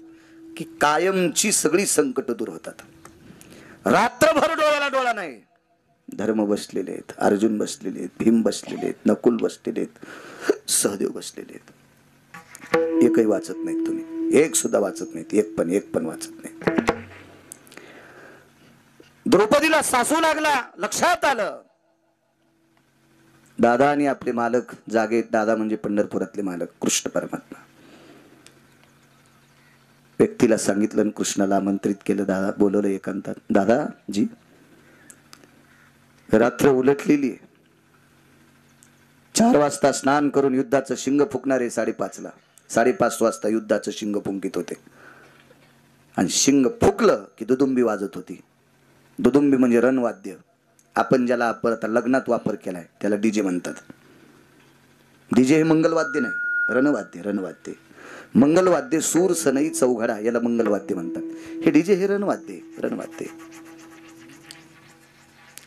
S1: की कायमची सगळी संकट दूर होतात. रात्रभर डोळ्याला डोळा नाही. धर्म बसलेले आहेत, अर्जुन बसलेले आहेत, भीम बसलेले आहेत, नकुल बसलेले आहेत, सहदेव बसलेले आहेत. एकही वाचत नाहीत तुम्ही, एक सुद्धा वाचत नाहीत, एक पण वाचत नाहीत. द्रौपदीला सासू लागला, लक्षात आलं दादा आणि आपले मालक जागे. दादा म्हणजे पंढरपुरातले मालक कृष्ण परमात्मा. व्यक्तीला सांगितलं आणि कृष्णाला आमंत्रित केलं. दादा बोलवलं एकांतात. दादा जी रात्र उलटलेली आहे, 4 वाजता स्नान करून युद्धाचं शिंग फुकणार आहे. 5:30ला 5:30 वाजता युद्धाचं शिंग फुंकित होते. आणि शिंग फुकलं की दुदुंबी वाजत होती. दुदुंबी म्हणजे रणवाद्य. आपण ज्याला आता लग्नात वापर केलाय त्याला डीजे म्हणतात. डीजे हे मंगलवाद्य नाही, रणवाद्य. रणवाद्य मंगलवाद्य, सूर सनई चौघडा याला मंगलवाद्य म्हणतात. हे डीजे हे रणवाद्य. रणवाद्य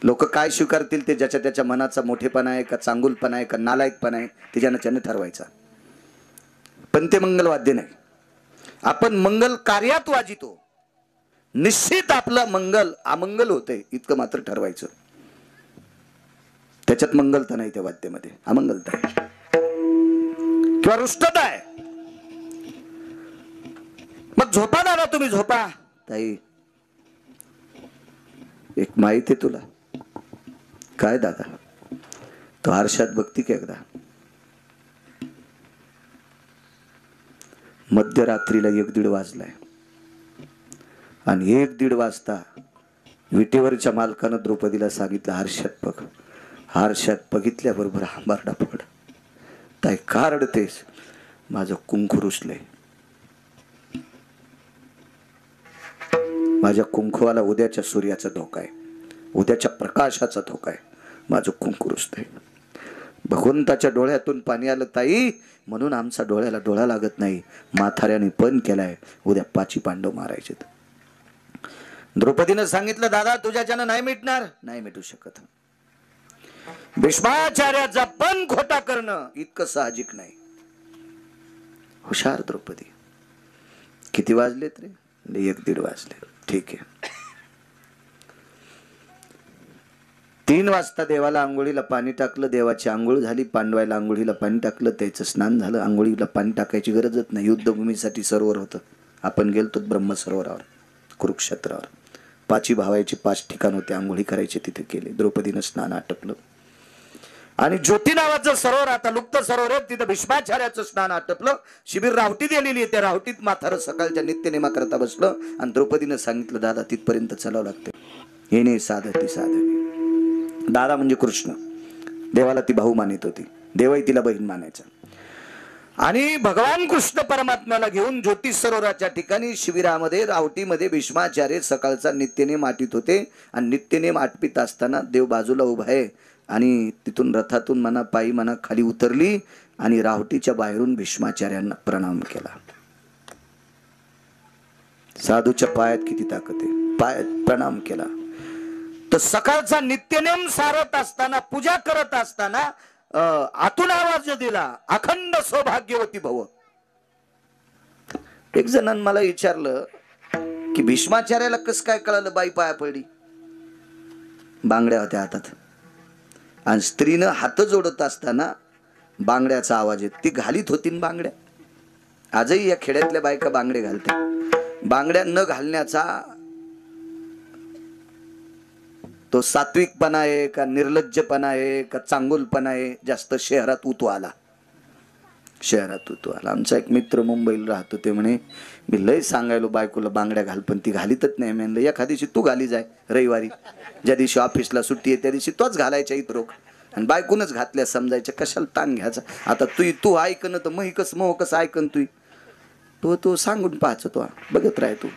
S1: लोक काय स्वीकारतील ते ज्याच्या त्याच्या मनाचा मोठेपणा आहे का चांगुलपणा आहे का नालायकपणा आहे ते ज्यानं ठरवायचा. पण ते मंगलवाद्य नाही. आपण मंगल कार्यात वाजितो. निश्चित आपलं मंगल अमंगल होते इतकं मात्र ठरवायचं. त्याच्यात मंगलता नाही, त्या वाद्यामध्ये अमंगलता आहे किंवा रुष्टता आहे. मग झोपा दादा, तुम्ही झोपा. ताई एक माहिती आहे तुला? काय दादा? तो आरशात बघती का एकदा? मध्यरात्रीला 1-1:30 वाजलाय आणि 1-1:30 वाजता विटेवरच्या मालकानं द्रौपदीला सांगितलं, आरशात बघ. आरशात बघितल्याबरोबर आंबारडा पड. ताई का रडतेस? माझं कुंकू रुसलंय. माझ्या कुंकवाला उद्याच्या सूर्याचा धोका आहे, उद्याच्या प्रकाशाचा धोका आहे. माझं कुंकू रुसतंय. भगवंताच्या डोळ्यातून पाणी आलं ताई, म्हणून आमचा डोळ्याला डोळा लागत नाही. म्हाताऱ्याने पण केलाय, उद्या 5 पांडव मारायचे. द्रौपदीनं सांगितलं, दादा तुझ्याच्यानं नाही मिटणार. नाही मिटू शकत. भीष्माचार्याचा पण खोटा करणं इतकं साहजिक नाही. हुशार द्रौपदी. किती वाजलेत रे? 1-1:30 वाजले. ठीक आहे. 3 वाजता देवाला आंघोळीला पाणी टाकलं. देवाची आंघोळ झाली. पांडवायला आंघोळीला पाणी टाकलं. त्याचं स्नान झालं. आंघोळीला पाणी टाकायची गरजच नाही. युद्धभूमीसाठी सरोवर होतं. आपण गेलतो ब्रह्मसरोवरावर, कुरुक्षेत्रावर. 5 भावायचे 5 ठिकाण होते आंघोळी करायचे, तिथे केले. द्रौपदीनं स्नान आटपलं आणि ज्योती नावाचं सरोवर, आता लुप्त सरोवर आहे, तिथं भीष्माचार्याचं स्नान आटपलं. शिबिर रावटी दिलेली आहे. त्या रावटीत म्हातारं सकाळच्या नित्यनेमा करता बसलं आणि द्रौपदीनं सांगितलं, दादा तिथपर्यंत चालावं लागतं. येणे साधती साधने. दादा म्हणजे कृष्ण. देवाला ती भाऊ मानित होती, देवही तिला बहीण मानायचा. आणि भगवान कृष्ण परमात्म्याला घेऊन ज्योती सरोवराच्या ठिकाणी शिबिरामध्ये रावटीमध्ये भीष्माचार्य सकाळचा नित्यनेम आटीत होते. आणि नित्यनेम आटपीत असताना देव बाजूला उभा आहे आणि तिथून रथातून म्हणा पायी म्हणा खाली उतरली आणि रावटीच्या बाहेरून भीष्माचार्यांना प्रणाम केला. साधूच्या पायात किती ताकद आहे, पायात प्रणाम केला. तर सकाळचा नित्यनेम सारत असताना, पूजा करत असताना आतून आवाज दिला, अखंड सौभाग्यवती भव. एक जणांनी मला विचारलं की भीष्माचार्याला कसं काय कळालं बाई पाया पडली? बांगड्या होत्या हातात आणि स्त्रीनं हात जोडत असताना बांगड्याचा आवाज येत. ती घालीत होती बांगड्या. आजही या खेड्यातल्या बायका बांगडे घालते. बांगड्या न घालण्याचा तो सात्विकपणा आहे का निर्लज्जपणा आहे का चांगुलपणा आहे? जास्त शहरात उतू आला. शहरात उतू आला. आमचा एक मित्र मुंबईला राहतो, ते म्हणे मी लय सांगायलो बायकोला बांगड्या घाल पण ती घालीतच नाही. म्हणलं एखाद्या दिवशी तू घाली जाय. रविवारी ज्या दिवशी ऑफिसला सुट्टी आहे त्या दिवशी तोच घालायच्या इतरोक आणि बायकोनच घातल्या समजायच्या. कशाला ताण घ्यायचा? आता तू ऐकन तर मग कसं ऐकन तू सांगून पाहायचं. तो बघत राह. तू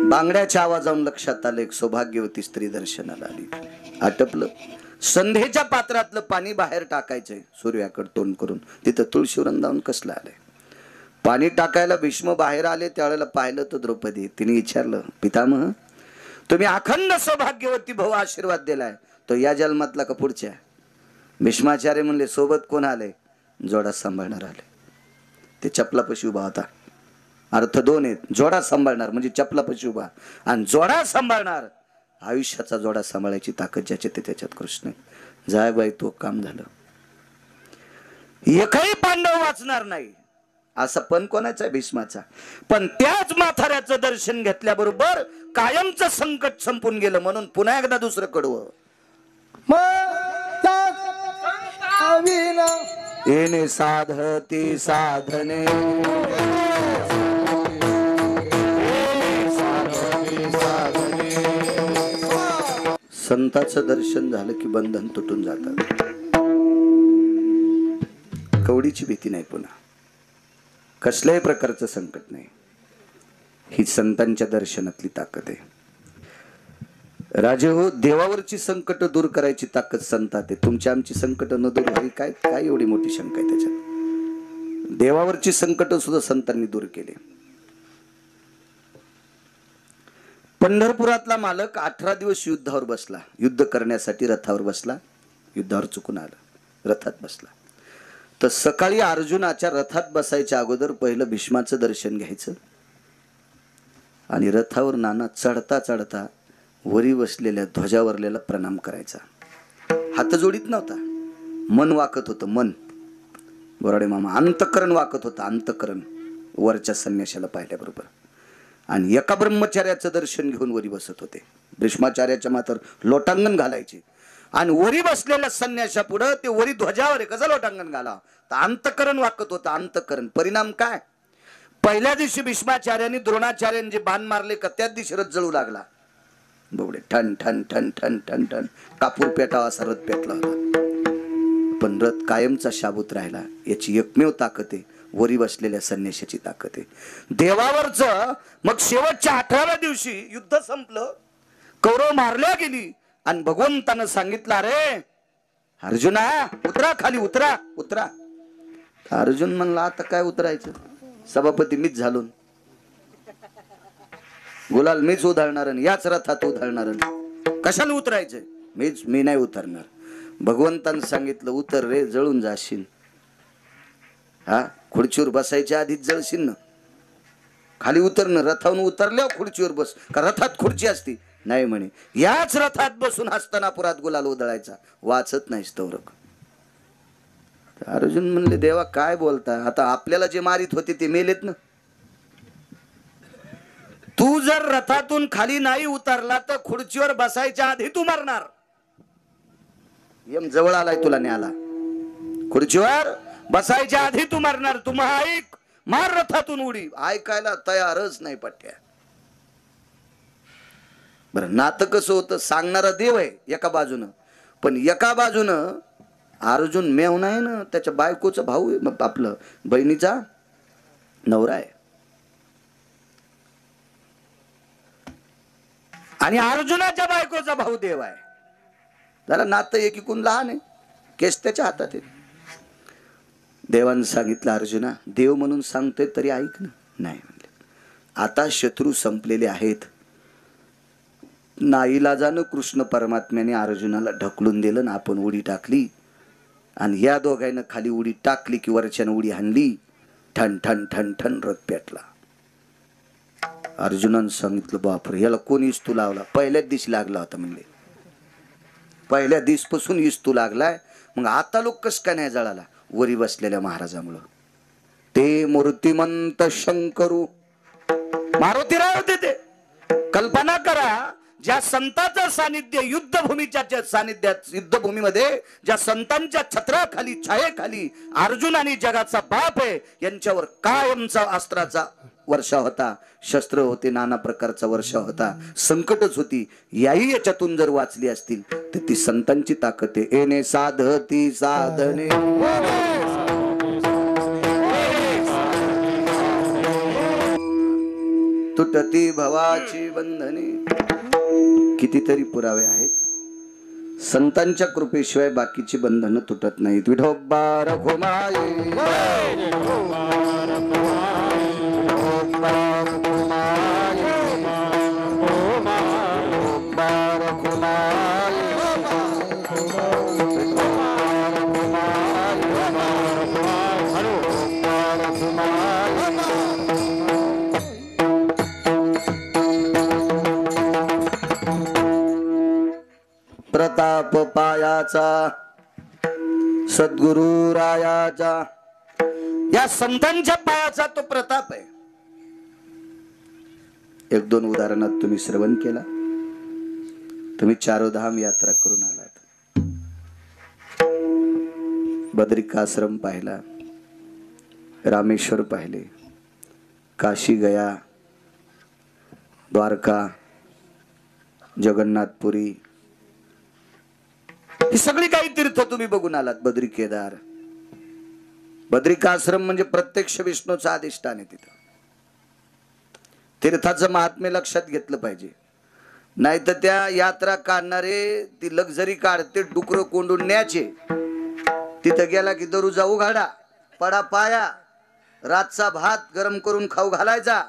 S1: बांगड्याच्या आवाजावरून लक्षात आलं एक सौभाग्यवती स्त्री दर्शनाला आली. आटपलं. संध्येच्या पात्रातलं पाणी बाहेर टाकायचंय सूर्याकडे तोंड करून. तिथं तुळशी वृंदावन कसलं आलंय. पाणी टाकायला भीष्म बाहेर आले. त्यावेळेला पाहिलं तर द्रौपदी. तिने विचारलं, पितामह तुम्ही अखंड सौभाग्यवती भाऊ आशीर्वाद दिलाय, तो या जन्मातला का पुढच्या? भीष्माचार्य म्हणले, सोबत कोण आले? जोडा सांभाळणार आले. ते चपलापाशी उभा होता. अर्थ 2 आहेत. जोडा सांभाळणार म्हणजे चपलापाशी उभा, आणि जोडा सांभाळणार आयुष्याचा जोडा सांभाळायची ताकद ज्याच्या ते त्याच्यात कृष्ण. जाय बाई तो काम झालं. एकही पांडव वाचणार नाही असा पण कोणाचा आहे? भीष्माचा. पण त्याच म्हाताऱ्याचं दर्शन घेतल्याबरोबर कायमचं संकट संपून गेलं. म्हणून पुन्हा एकदा दुसरं कडवं येणे साधती साधने. संताचं दर्शन झालं की बंधन तुटून जातात. कवडीची भीती नाही, पुन्हा कसल्याही प्रकारचं संकट नाही. ही संतांच्या दर्शनातली ताकद आहे. राजे हो, देवावरची संकट दूर करायची ताकद संतात आहे. तुमची आमची संकट न दूर व्हावी काय काय एवढी मोठी शंका आहे त्याच्यात? देवावरची संकट सुद्धा संतांनी दूर केले. पंढरपुरातला मालक 18 दिवस युद्धावर बसला. युद्ध करण्यासाठी रथावर बसला. युद्धावर चुकून आलं, रथात बसला. तर सकाळी अर्जुनाच्या रथात बसायच्या अगोदर पहिलं भीष्माचं दर्शन घ्यायचं आणि रथावर नाना चढता चढता वरी बसलेल्या ध्वजावरलेला प्रणाम करायचा. हात जोडीत नव्हता, मन वाकत होतं. मन बोराडे मामा अंतकरण वाकत होतं, अंतकरण वरच्या संन्याशाला पाहिल्याबरोबर. आणि एका ब्रह्मचार्याचं दर्शन घेऊन वरी बसत होते. भीष्माचार्याच्या मात्र लोटांगण घालायचे आणि वरी बसलेल्या संन्याशा पुढं ते वरी ध्वजावर कसं लोटांगण घाला, तर अंतकरण वाकत होतं. अंतकरण परिणाम काय? पहिल्या दिवशी भीष्माचार्यांनी द्रोणाचार्यांनी जे बाण मारले का त्याच दिवशी रथ जळू लागला. बवडे ठण ठण ठण ठण ठण ठण कापूर पेटावा असा रथ पेटला होता. पण रथ कायमचा शाबूत राहिला. याची एकमेव ताकद आहे वरी बसलेल्या संन्याशाची ताकद आहे. देवावरच मग शेवटच्या 18व्या दिवशी युद्ध संपलं, कौरव मारल्या गेली आणि भगवंतानं सांगितलं, अरे अर्जुना उतरा खाली, उतरा उतरा. अर्जुन म्हणला आता काय उतरायचं, सभापती मीच झालो, गुलाल मीच उधळणार, याच रथात उधळणार, कशाला उतरायचं, मी नाही उतरणार. भगवंतानं सांगितलं उतर रे, जळून जाशील. हा, खुर्चीवर बसायच्या आधीच जळशील ना. खाली उतरणं, रथावरून उतरल्यावर खुर्चीवर बस, का रथात खुर्ची असती? नाही म्हणे, याच रथात बसून हस्तिनापुरात गुलाल उधळायचा, वाचत नाहीस तवरक. अर्जुन म्हणले देवा काय बोलता, आता आपल्याला जे मारित होते ते मेलेत ना. तू जर रथातून खाली नाही उतरला तर खुर्चीवर बसायच्या आधी तू मरणार. यम जवळ आलाय तुला न्याला, खुर्चीवर बसायच्या आधी तू मरणार. तू ऐक, मार रथातून उडी. ऐकायला तयारच नाही पट्ट्या. बरं नातं कसं होतं, सांगणारा देव आहे एका बाजूनं, पण एका बाजूनं अर्जुन मेवना आहे ना, त्याच्या बायकोचा भाऊ आहे, आपलं बहिणीचा नवरा आहे. आणि अर्जुनाच्या बायकोचा भाऊ देव आहे. जरा नातं एकीकून लहान आहे, केस त्याच्या हातात आहे. देवानं सांगितलं अर्जुना, देव म्हणून सांगतोय तरी ऐक ना. नाही म्हणले, आता शत्रू संपलेले आहेत. नाईलाजानं कृष्ण परमात्म्याने अर्जुनाला ढकलून दिलं ना, आपण उडी टाकली आणि या दोघांना खाली उडी टाकली की वरच्यानं उडी हाणली, ठण ठण ठण ठण रथ पेटला. अर्जुनानं सांगितलं बापरे, याला कोण इस्तू लावला? पहिल्याच दिवशी लागला होता म्हणले, पहिल्या दिवसपासून इस्तू लागलाय. मग आता लोक कस काय नाही जळाला? वरी बसलेल्या महाराजामुळं. ते मूर्तिमंत शंकरू मारुतीराव होते ते. कल्पना करा, ज्या संतांचं सानिध्य युद्धभूमीच्या सानिध्यात, युद्धभूमीमध्ये ज्या संतांच्या छत्राखाली छायेखाली अर्जुन आणि जगाचा बाप आहे यांच्यावर कायमचा अस्त्राचा वर्षा होता, शस्त्र होते, नाना प्रकारचा वर्षा होता, संकटच होती. याही याच्यातून जर वाचली असतील तर ती संतांची ताकद आहे. एने साधती साधने तुटती भवाची बंधने. कितीतरी पुरावे आहेत, संतांच्या कृपेशिवाय बाकीची बंधनं तुटत नाहीत. विठोबा रखुमाई प्रताप पायाचा सद्गुरु रायाचा, या संतांच्या पायाचा तो प्रताप आहे. एक दोन उदाहरणात तुम्ही श्रवण केला. तुम्ही चारोधाम यात्रा करून आलात, बद्रिकाश्रम पाहिला, रामेश्वर पाहिले, काशी गया, द्वारका, जगन्नाथपुरी, ही सगळी काही तीर्थ तुम्ही बघून आलात. बद्री केदार, बद्रिकाश्रम म्हणजे प्रत्यक्ष विष्णूचं अधिष्ठान आहे. तिथं तीर्थाचं महात्म्य लक्षात घेतलं पाहिजे. नाही तर त्या यात्रा काढणारे ती लक्झरी काढते, डुकर कोंडून न्यायचे. तिथं गेला की दरुजा उघाडा, पडा पाया, रातचा भात गरम करून खाऊ घालायचा,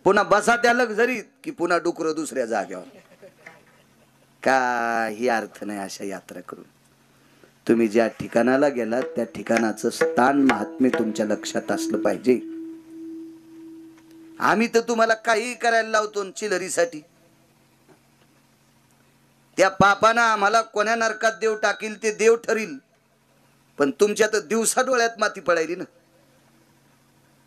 S1: पुन्हा बसा त्या लक्झरीत की पुन्हा डुकर दुसऱ्या जाग्यावर. काही अर्थ नाही अशा यात्रा करून. तुम्ही ज्या ठिकाणाला गेलात त्या ठिकाणाचं स्थान महात्म्य तुमच्या लक्षात असलं पाहिजे. आम्ही तर तुम्हाला काही करायला लावतो चिलरीसाठी. त्या पापानं आम्हाला कोण्या नरकात देव टाकील ते देव ठरील, पण तुमच्या तर दिवसा डोळ्यात माती पडायली ना.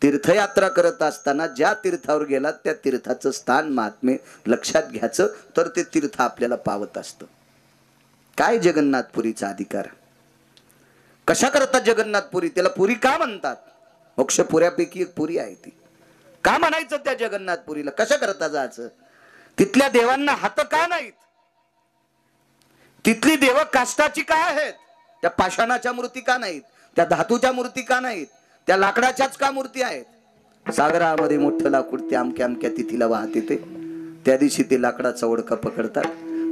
S1: तीर्थयात्रा करत असताना ज्या तीर्थावर गेला त्या तीर्थाचं स्थान महात्मे लक्षात घ्यायचं, तर ते तीर्थ आपल्याला पावत असतं. काय जगन्नाथपुरीचा अधिकार? कशा करतात जगन्नाथपुरी? त्याला पुरी का म्हणतात? मोक्षपुऱ्यापैकी एक पुरी आहे ती. का म्हणायचं त्या जगन्नाथपुरीला? कशा करता जायचं? तिथल्या देवांना हात का नाहीत? तिथली देव काष्टाची का आहेत? त्या पाषाणाच्या मूर्ती का नाहीत? त्या धातूच्या मूर्ती का नाहीत? त्या लाकडाच्याच का मूर्ती आहेत? सागरामध्ये मोठं लाकूड ते अमक्या अमक्या तिथीला वाहत येते. त्या दिवशी ते लाकडाचा ओढका पकडतात,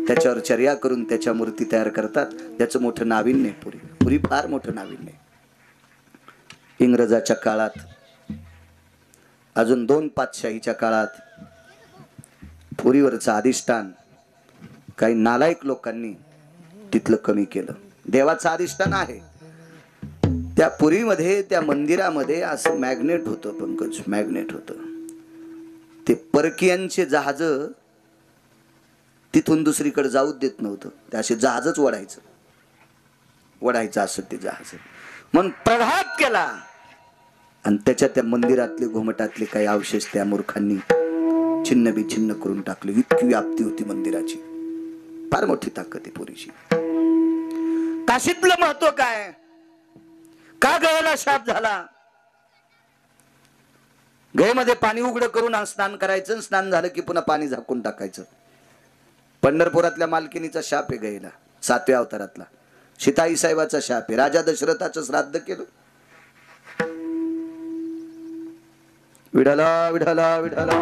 S1: त्याच्यावर चर्या करून त्याच्या मूर्ती तयार करतात. त्याचं मोठं नाविन्य पुरी. पुरी फार मोठं नाविन्य. इंग्रजाच्या काळात, अजून 2 पातशाहीच्या काळात पुरीवरचं अधिष्ठान काही नालायक लोकांनी तिथलं कमी केलं. देवाचं अधिष्ठान आहे त्या पुरीमध्ये, त्या मंदिरामध्ये असं मॅग्नेट होतं पंकज, मॅग्नेट होतं. ते परकीयांचे जहाज तिथून दुसरीकडे जाऊच देत नव्हतं. ते असे जहाजच वडायचं असं ते जहाज म्हणून प्रघात केला. आणि त्याच्या त्या मंदिरातले घुमटातले काही अवशेष त्या मूर्खांनी छिन्न बिछिन्न करून टाकले. इतकी व्याप्ती होती मंदिराची. फार मोठी ताकद आहे पुरीची. काशीतलं महत्व काय? का गयेला शाप झाला? गयेमध्ये पाणी उघड करून स्नान करायचं, स्नान झालं की पुन्हा पाणी झाकून टाकायचं. पंढरपुरातल्या मालकिनीचा शाप आहे गयेला, 7व्या अवतारातला. सीताई साहेबाचा शाप आहे. राजा दशरथाचं श्राद्ध केलं. विठला विठला विठला.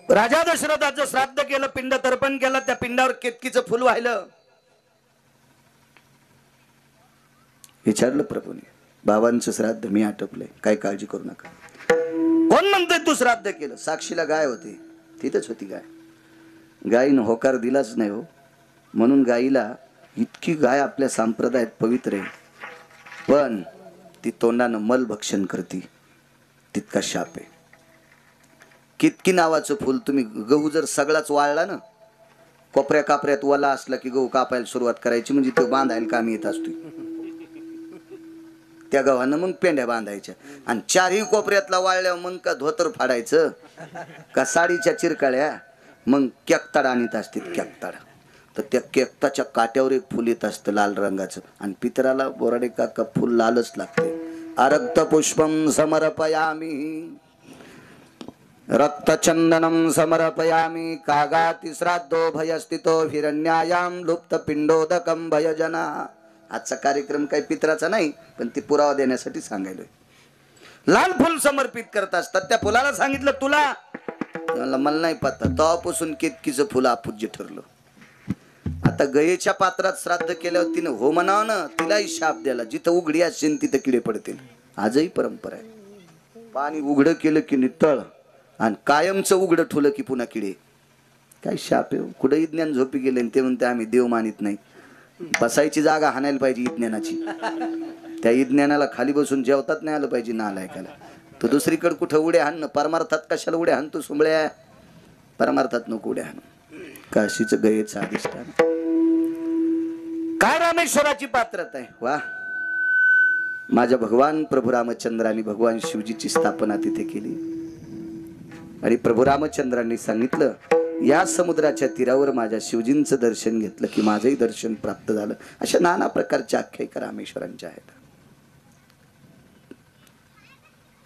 S1: राजा दशरथाचं श्राद्ध केलं, पिंड तर्पण केलं. त्या पिंडावर केतकीचं फुल वाहिलं. विचारलं प्रभूने, बाबांचं श्राद्ध मी आटपलंय, काय काळजी करू नका. कोण म्हणतोय तू श्राद्ध केलं? साक्षीला गाय होती, तिथंच होती गाय. गायीनं होकार दिलाच नाही हो. म्हणून गायीला, इतकी गाय आपल्या संप्रदायात पवित्र आहे, पण ती तोंडानं मल भक्षण करती, तितका शाप आहे. कितकी नावाचं फुल. तुम्ही गहू जर सगळाच वाळला ना, कोपऱ्या कापऱ्यात वला असला की गहू कापायला सुरुवात करायची, म्हणजे तो बांधायला कामी येत असतो. त्या गव्हानं मग पेंड्या बांधायच्या. आणि 4ही कोपऱ्यातला वाळल्यावर मग का धोतर फाडायचं का साडीच्या चिरकाळ्या, मग केकताड आणीत असते. केकताड तर त्या केकताच्या काट्यावर एक फुल येत असतं लाल रंगाचं. आणि पितराला बोराडे का फुल लालच लागते. अरक्त पुष्पम समर्पयामी रक्तचंदनम समर्पयामी कागाति श्राद्धो भयस्थितो हिरण्यायाम लुप्त पिंडोदकम भयजना. आजचा कार्यक्रम काही पितराचा नाही, पण ती पुरावा देण्यासाठी सांगायलोय. लाल फुल समर्पित करत असतात. त्या फुलाला सांगितलं तुला, मला नाही पत्ता. तेव्हापासून केतकीचं फुल अपूज्य ठरलं. आता गयेच्या पात्रात श्राद्ध केल्यावर तिनं हो म्हणावं ना, तिलाही शाप द्याला. जिथं उघडी असेल तिथं किडे पडतील. आजही परंपरा आहे. पाणी उघडं केलं की नितळ, आणि कायमचं उघडं ठेवलं की पुन्हा किडे. काय शाप आहे? कुठं विज्ञान झोपी गेले ते म्हणते आम्ही देव मानित नाही. बसायची जागा हाणायला पाहिजे विज्ञानाची. त्या विज्ञानाला खाली बसून जेवतात नाही आलं पाहिजे नालायकाला. तो दुसरीकडे कुठं उड्या हाण. परमार्थात कशाला उड्या हाणतो सुंबळ्या? परमार्थात नको उड्या हाण. काशीचं गयेचं अधिष्ठान. काय रामेश्वराची पात्रता आहे. वा, माझ्या भगवान प्रभू रामचंद्रांनी भगवान शिवजीची स्थापना तिथे केली. आणि प्रभू रामचंद्रांनी सांगितलं, या समुद्राच्या तीरावर माझ्या शिवजींचं दर्शन घेतलं की माझंही दर्शन प्राप्त झालं. अशा नाना प्रकारच्या आख्यायिका रामेश्वरांच्या आहेत.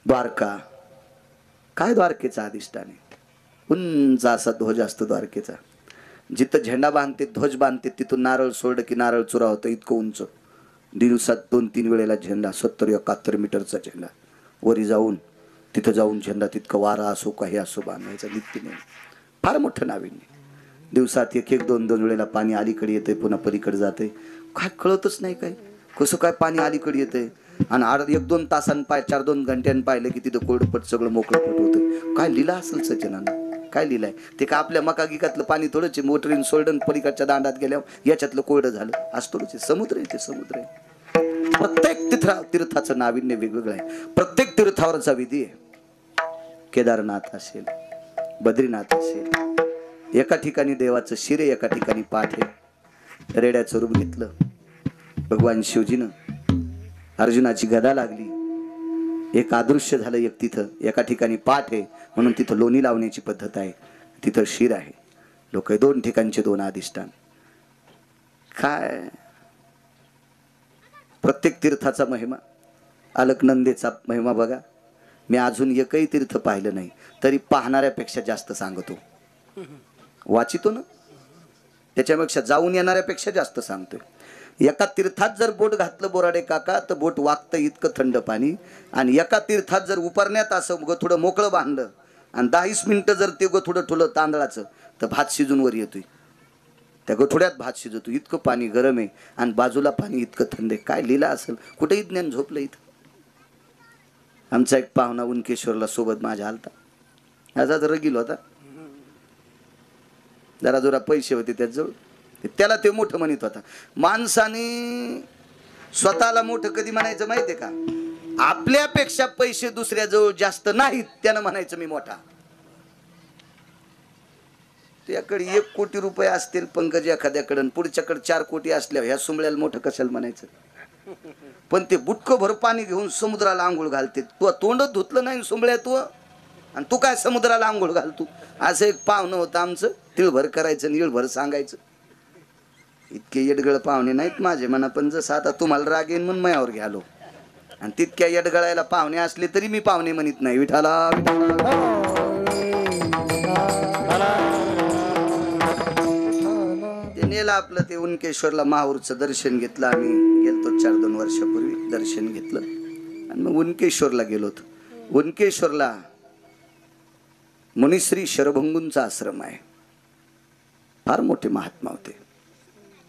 S1: द्वारका, काय द्वारकेचा अधिष्ठान आहे. उंच असा ध्वज असतो द्वारकेचा. जिथं झेंडा बांधते, ध्वज बांधते, तिथून नारळ सोडलं की नारळ चुरा होतं. इतकं उंच. दिवसात 2-3 वेळेला झेंडा, 70-71 मीटरचा झेंडा वरी जाऊन, तिथं जाऊन झेंडा तितका वारा असो काही असो बांधायचा नित्य नाही. फार मोठं नाविन्य. दिवसात 1-2 वेळेला पाणी अलीकडे येते, पुन्हा पलीकडे जाते. काय कळतच नाही. काय कसं काय पाणी अलीकडे येते, आणि 1-2 तासांनी 4-2 घंट्यांनी पाहिलं की तिथं कोरडपट सगळं मोकळं पट होतं. काय लिला असेल सज्जनानं, काय लिहिलंय ते? का आपल्या मका गिकातलं पाणी थोडंच मोटरीन सोडून पलीकडच्या दांडात गेल्यावर याच्यातलं कोरडं झालं. आज थोडंच समुद्र आहे ते, समुद्र आहे. प्रत्येक तीर्थाचं नाविन्य वेगवेगळं आहे. प्रत्येक तीर्थावरचा विधी आहे. केदारनाथ असेल, बद्रीनाथ असेल, एका ठिकाणी देवाचं शिर आहे, एका ठिकाणी पाठ आहे. रेड्याचं रूप घेतलं भगवान शिवजीनं, अर्जुनाची गदा लागली, एक अदृश्य झालं. एक तिथं एका ठिकाणी पाठ आहे म्हणून तिथं लोणी लावण्याची पद्धत आहे, तिथं शिर आहे. लोक दोन ठिकाणचे दोन अधिष्ठान. काय प्रत्येक तीर्थाचा महिमा. अलकनंदेचा महिमा बघा. मी अजून एकही तीर्थ पाहिलं नाही, तरी पाहणाऱ्यापेक्षा जास्त सांगतो. वाचितो ना, त्याच्यापेक्षा जाऊन येणाऱ्यापेक्षा जास्त सांगतोय. एका तीर्थात जर बोट घातलं बोराडे काका तर बोट वागतं इतकं थंड पाणी. आणि एका तीर्थात जर उपरण्यात असं थोडं मोकळं बांधलं आणि 10-20 मिनिटं जर ते थोडं ठुलं तांदळाचं तर भात शिजून वर येतोय. त्या गोठोड्यात भात शिजतो, इतकं पाणी गरम आहे आणि बाजूला पाणी इतकं थंड आहे. काय लिहिलं असेल, कुठेही ज्ञान झोपलं इथं. आमचा एक पाहुणा उनकेश्वरला सोबत माझ्या आलता, असाच रगील होता. जरा जोरा पैसे होते त्याजवळ, त्याला ते मोठं म्हणत होता. माणसाने स्वतःला मोठं कधी म्हणायचं माहितीये का? आपल्यापेक्षा पैसे दुसऱ्याजवळ जास्त नाहीत त्यानं म्हणायचं मी मोठा. त्याकडे 1 कोटी रुपये असतील पंकज एखाद्याकडे, पुढच्याकडे 4 कोटी असल्यावर ह्या सुंबळ्याला मोठं कशाला म्हणायचं? पण ते बुटकं भर पाणी घेऊन समुद्राला आंघोळ घालते. तू तोंड धुतलं नाही सुंबळ्या तू, आणि तू काय समुद्राला आंघोळ घालतो? असं एक पाहुणं होतं आमचं. तिळभर करायचं, निळभर सांगायचं. इतके येडगळ पाहुणे नाहीत माझे म्हणा, पण जसं आता तुम्हाला राग येईन म्हणून मायावर घ्यालो. आणि तितक्या येडगळायला पाहुणे असले तरी मी पाहुणे म्हणत नाही. विठाला ते नेलं आपलं. ते उनकेश्वरला माहूरचं दर्शन घेतलं. आम्ही गेलतो 4-2 वर्षापूर्वी दर्शन घेतलं आणि मग उनकेश्वरला गेलो. उनकेश्वरला मुनिश्री शरभंगूंचा आश्रम आहे. फार मोठे महात्मा होते.